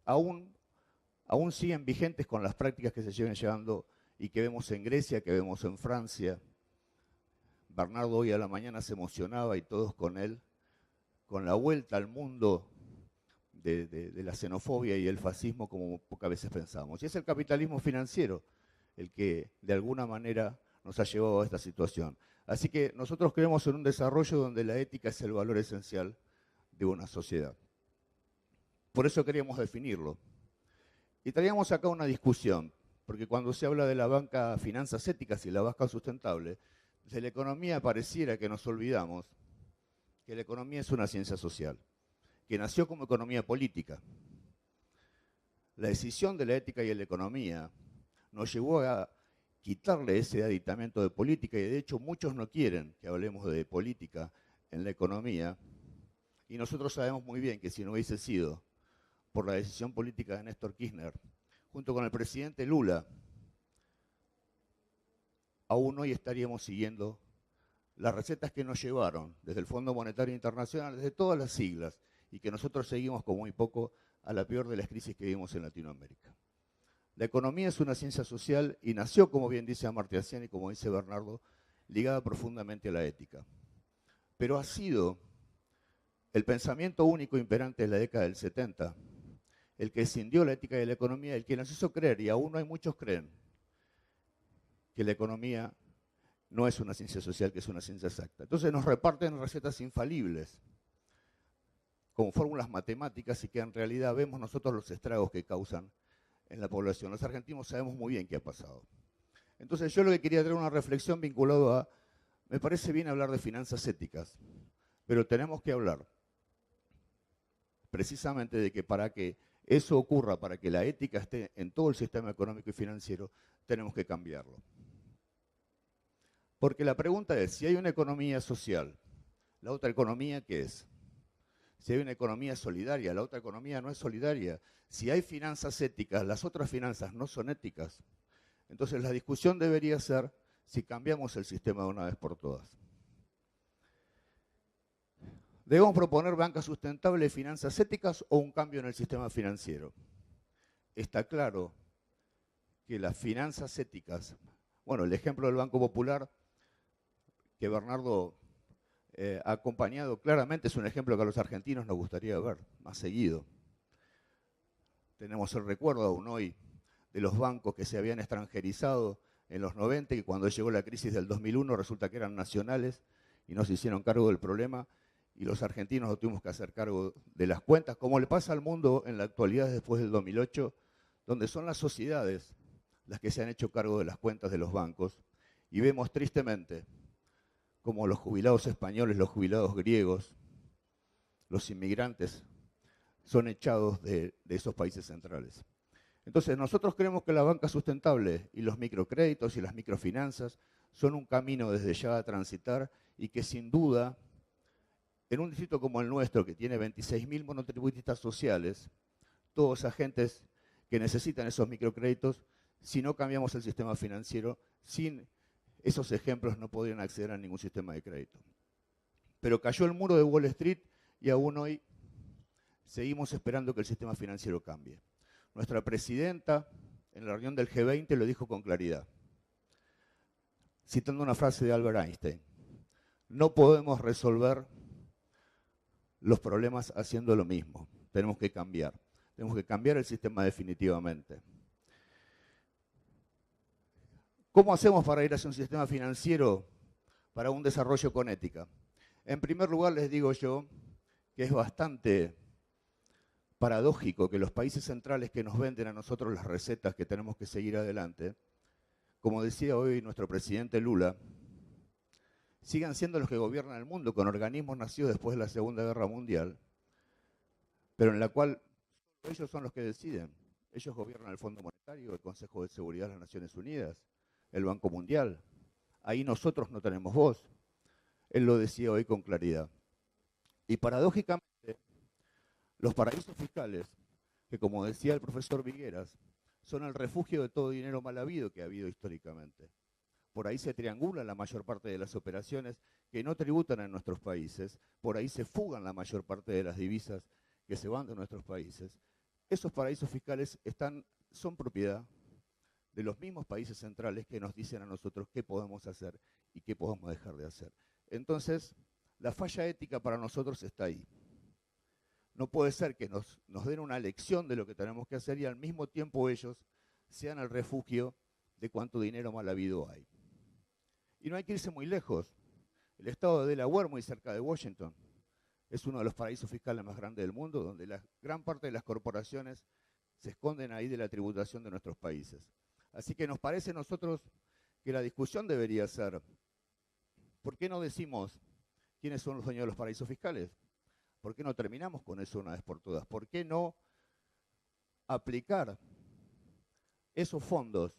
aún siguen vigentes con las prácticas que se siguen llevando y que vemos en Grecia, que vemos en Francia. Bernardo hoy a la mañana se emocionaba y todos con él, con la vuelta al mundo de la xenofobia y el fascismo como pocas veces pensamos. Y es el capitalismo financiero el que de alguna manera nos ha llevado a esta situación. Así que nosotros creemos en un desarrollo donde la ética es el valor esencial de una sociedad. Por eso queríamos definirlo. Y traíamos acá una discusión, porque cuando se habla de la banca finanzas éticas y la banca sustentable, desde la economía pareciera que nos olvidamos que la economía es una ciencia social, que nació como economía política. La decisión de la ética y de la economía nos llevó a quitarle ese aditamento de política y de hecho muchos no quieren que hablemos de política en la economía y nosotros sabemos muy bien que si no hubiese sido por la decisión política de Néstor Kirchner, junto con el presidente Lula, aún hoy estaríamos siguiendo las recetas que nos llevaron desde el Fondo Monetario Internacional, desde todas las siglas, y que nosotros seguimos con muy poco a la peor de las crisis que vivimos en Latinoamérica. La economía es una ciencia social y nació, como bien dice Amartya Sen y como dice Bernardo, ligada profundamente a la ética. Pero ha sido el pensamiento único imperante de la década del 70, el que escindió la ética de la economía, el que nos hizo creer, y aún no hay muchos creen, que la economía no es una ciencia social, que es una ciencia exacta. Entonces nos reparten recetas infalibles, como fórmulas matemáticas, y que en realidad vemos nosotros los estragos que causan en la población. Los argentinos sabemos muy bien qué ha pasado. Entonces yo lo que quería traer una reflexión vinculado a, me parece bien hablar de finanzas éticas, pero tenemos que hablar precisamente de que para que eso ocurra, para que la ética esté en todo el sistema económico y financiero, tenemos que cambiarlo. Porque la pregunta es, si hay una economía social, ¿la otra economía qué es? Si hay una economía solidaria, la otra economía no es solidaria. Si hay finanzas éticas, las otras finanzas no son éticas. Entonces la discusión debería ser si cambiamos el sistema de una vez por todas. ¿Debemos proponer bancas sustentables, finanzas éticas o un cambio en el sistema financiero? Está claro que las finanzas éticas, bueno, el ejemplo del Banco Popular que Bernardo ha acompañado claramente es un ejemplo que a los argentinos nos gustaría ver más seguido. Tenemos el recuerdo aún hoy de los bancos que se habían extranjerizado en los 90 y cuando llegó la crisis del 2001 resulta que eran nacionales y no se hicieron cargo del problema y los argentinos no tuvimos que hacer cargo de las cuentas, como le pasa al mundo en la actualidad después del 2008, donde son las sociedades las que se han hecho cargo de las cuentas de los bancos y vemos tristemente como los jubilados españoles, los jubilados griegos, los inmigrantes son echados de esos países centrales. Entonces nosotros creemos que la banca sustentable y los microcréditos y las microfinanzas son un camino desde ya a transitar y que sin duda en un distrito como el nuestro, que tiene 26.000 monotributistas sociales, todos agentes que necesitan esos microcréditos, si no cambiamos el sistema financiero, sin esos ejemplos no podrían acceder a ningún sistema de crédito. Pero cayó el muro de Wall Street y aún hoy seguimos esperando que el sistema financiero cambie. Nuestra presidenta, en la reunión del G20, lo dijo con claridad, citando una frase de Albert Einstein: no podemos resolver los problemas haciendo lo mismo, tenemos que cambiar el sistema definitivamente. ¿Cómo hacemos para ir hacia un sistema financiero para un desarrollo con ética? En primer lugar, les digo yo que es bastante paradójico que los países centrales que nos venden a nosotros las recetas que tenemos que seguir adelante, como decía hoy nuestro presidente Lula, sigan siendo los que gobiernan el mundo con organismos nacidos después de la Segunda Guerra Mundial, pero en la cual ellos son los que deciden. Ellos gobiernan el Fondo Monetario, el Consejo de Seguridad de las Naciones Unidas, el Banco Mundial. Ahí nosotros no tenemos voz. Él lo decía hoy con claridad. Y paradójicamente, los paraísos fiscales, que como decía el profesor Vigueras, son el refugio de todo dinero mal habido que ha habido históricamente. Por ahí se triangulan la mayor parte de las operaciones que no tributan en nuestros países, por ahí se fugan la mayor parte de las divisas que se van de nuestros países. Esos paraísos fiscales son propiedad de los mismos países centrales que nos dicen a nosotros qué podemos hacer y qué podemos dejar de hacer. Entonces, la falla ética para nosotros está ahí. No puede ser que nos den una lección de lo que tenemos que hacer y al mismo tiempo ellos sean el refugio de cuánto dinero mal habido hay. Y no hay que irse muy lejos. El estado de Delaware, muy cerca de Washington, es uno de los paraísos fiscales más grandes del mundo, donde la gran parte de las corporaciones se esconden ahí de la tributación de nuestros países. Así que nos parece a nosotros que la discusión debería ser, ¿por qué no decimos quiénes son los dueños de los paraísos fiscales? ¿Por qué no terminamos con eso una vez por todas? ¿Por qué no aplicar esos fondos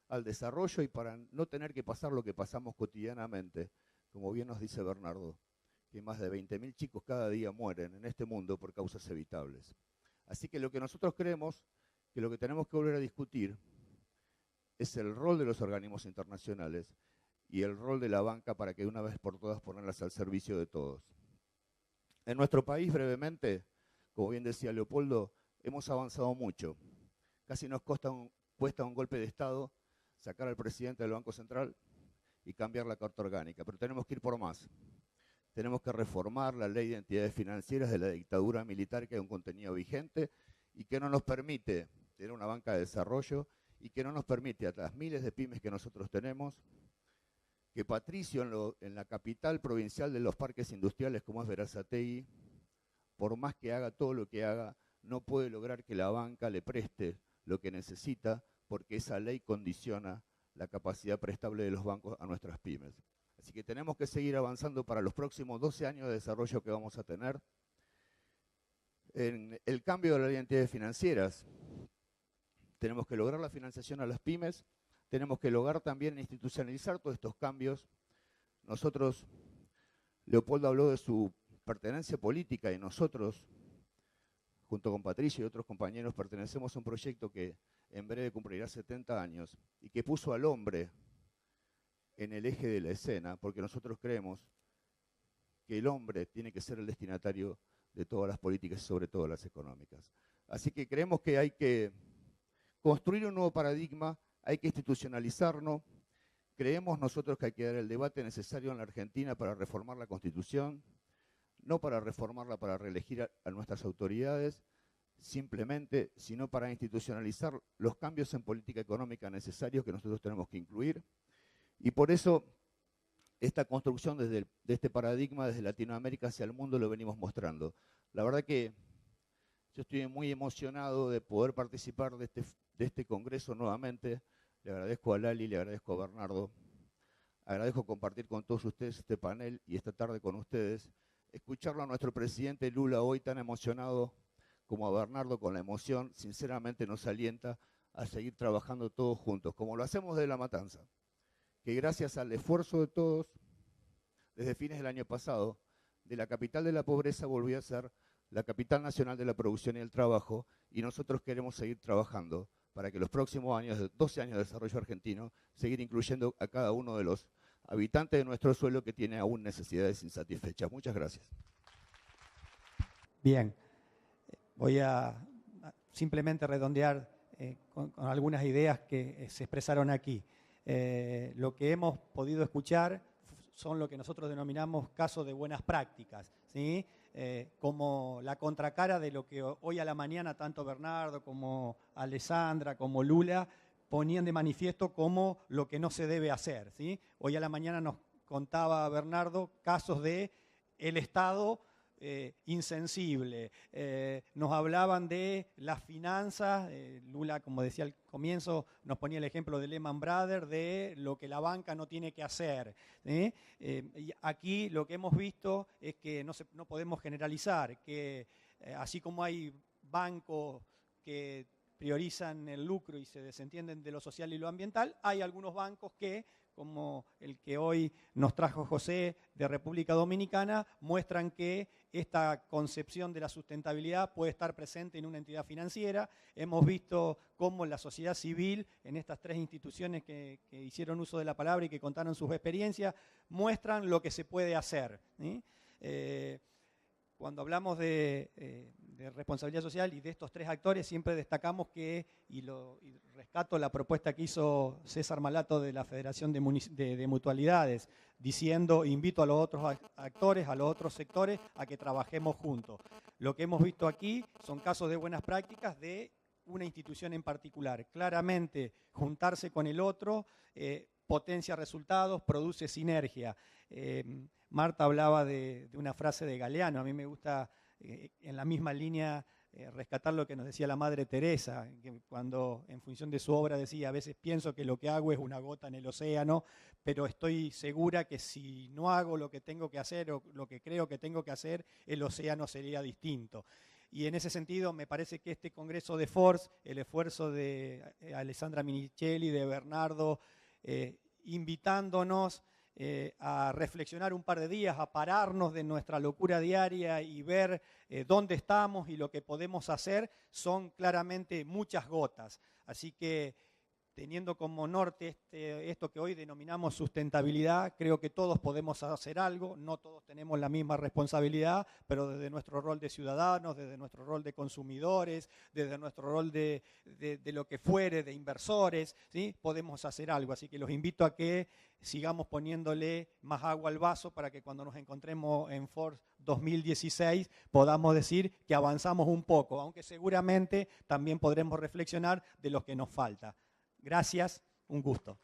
al desarrollo y para no tener que pasar lo que pasamos cotidianamente? Como bien nos dice Bernardo, que más de 20.000 chicos cada día mueren en este mundo por causas evitables. Así que lo que nosotros creemos que lo que tenemos que volver a discutir es el rol de los organismos internacionales y el rol de la banca para que una vez por todas ponerlas al servicio de todos. En nuestro país, brevemente, como bien decía Leopoldo, hemos avanzado mucho. Casi nos cuesta un golpe de Estado sacar al presidente del Banco Central y cambiar la Carta Orgánica, pero tenemos que ir por más. Tenemos que reformar la ley de entidades financieras de la dictadura militar, que hay un contenido vigente y que no nos permite tener una banca de desarrollo y que no nos permite a las miles de pymes que nosotros tenemos, que Patricio en la capital provincial de los parques industriales como es Berazategui, por más que haga todo lo que haga, no puede lograr que la banca le preste lo que necesita porque esa ley condiciona la capacidad prestable de los bancos a nuestras pymes. Así que tenemos que seguir avanzando para los próximos 12 años de desarrollo que vamos a tener. En el cambio de las entidades financieras, tenemos que lograr la financiación a las pymes, tenemos que lograr también institucionalizar todos estos cambios. Nosotros, Leopoldo habló de su pertenencia política y nosotros, junto con Patricio y otros compañeros, pertenecemos a un proyecto que en breve cumplirá 70 años y que puso al hombre en el eje de la escena, porque nosotros creemos que el hombre tiene que ser el destinatario de todas las políticas y sobre todo las económicas. Así que creemos que hay que construir un nuevo paradigma, hay que institucionalizarnos. Creemos nosotros que hay que dar el debate necesario en la Argentina para reformar la Constitución, no para reformarla para reelegir a nuestras autoridades, simplemente, sino para institucionalizar los cambios en política económica necesarios que nosotros tenemos que incluir. Y por eso esta construcción de este paradigma desde Latinoamérica hacia el mundo lo venimos mostrando. La verdad que yo estoy muy emocionado de poder participar de este congreso nuevamente. Le agradezco a Lali, le agradezco a Bernardo. Agradezco compartir con todos ustedes este panel y esta tarde con ustedes. Escucharlo a nuestro presidente Lula hoy tan emocionado como a Bernardo con la emoción, sinceramente nos alienta a seguir trabajando todos juntos, como lo hacemos desde La Matanza. Que gracias al esfuerzo de todos, desde fines del año pasado, de la capital de la pobreza volvió a ser la capital nacional de la producción y el trabajo, y nosotros queremos seguir trabajando para que los próximos años, 12 años de desarrollo argentino, seguir incluyendo a cada uno de los habitantes de nuestro suelo que tiene aún necesidades insatisfechas. Muchas gracias. Bien, voy a simplemente redondear con algunas ideas que se expresaron aquí. Lo que hemos podido escuchar son lo que nosotros denominamos casos de buenas prácticas, ¿sí? Como la contracara de lo que hoy a la mañana tanto Bernardo como Alessandra, como Lula, ponían de manifiesto como lo que no se debe hacer, ¿sí? Hoy a la mañana nos contaba Bernardo casos de el Estado insensible, nos hablaban de las finanzas, Lula, como decía al comienzo, nos ponía el ejemplo de Lehman Brothers, de lo que la banca no tiene que hacer. Y aquí lo que hemos visto es que no podemos generalizar, que así como hay bancos que priorizan el lucro y se desentienden de lo social y lo ambiental, hay algunos bancos que, como el que hoy nos trajo José de República Dominicana, muestran que esta concepción de la sustentabilidad puede estar presente en una entidad financiera. Hemos visto cómo la sociedad civil, en estas tres instituciones que hicieron uso de la palabra y que contaron sus experiencias, muestran lo que se puede hacer, ¿sí? Cuando hablamos de responsabilidad social y de estos tres actores, siempre destacamos que, y rescato la propuesta que hizo César Malato de la Federación de Mutualidades, diciendo, invito a los otros actores, a los otros sectores, a que trabajemos juntos. Lo que hemos visto aquí son casos de buenas prácticas de una institución en particular. Claramente, juntarse con el otro potencia resultados, produce sinergia. Marta hablaba de una frase de Galeano. A mí me gusta, en la misma línea, rescatar lo que nos decía la Madre Teresa, que cuando en función de su obra decía, a veces pienso que lo que hago es una gota en el océano, pero estoy segura que si no hago lo que tengo que hacer o lo que creo que tengo que hacer, el océano sería distinto. Y en ese sentido me parece que este Congreso de Force, el esfuerzo de Alessandra Minichelli, de Bernardo, invitándonos a reflexionar un par de días, a pararnos de nuestra locura diaria y ver dónde estamos y lo que podemos hacer, son claramente muchas gotas. Así que, teniendo como norte esto que hoy denominamos sustentabilidad, creo que todos podemos hacer algo, no todos tenemos la misma responsabilidad, pero desde nuestro rol de ciudadanos, desde nuestro rol de consumidores, desde nuestro rol de lo que fuere, de inversores, ¿sí? Podemos hacer algo. Así que los invito a que sigamos poniéndole más agua al vaso para que cuando nos encontremos en Force 2016 podamos decir que avanzamos un poco, aunque seguramente también podremos reflexionar de lo que nos falta. Gracias, un gusto.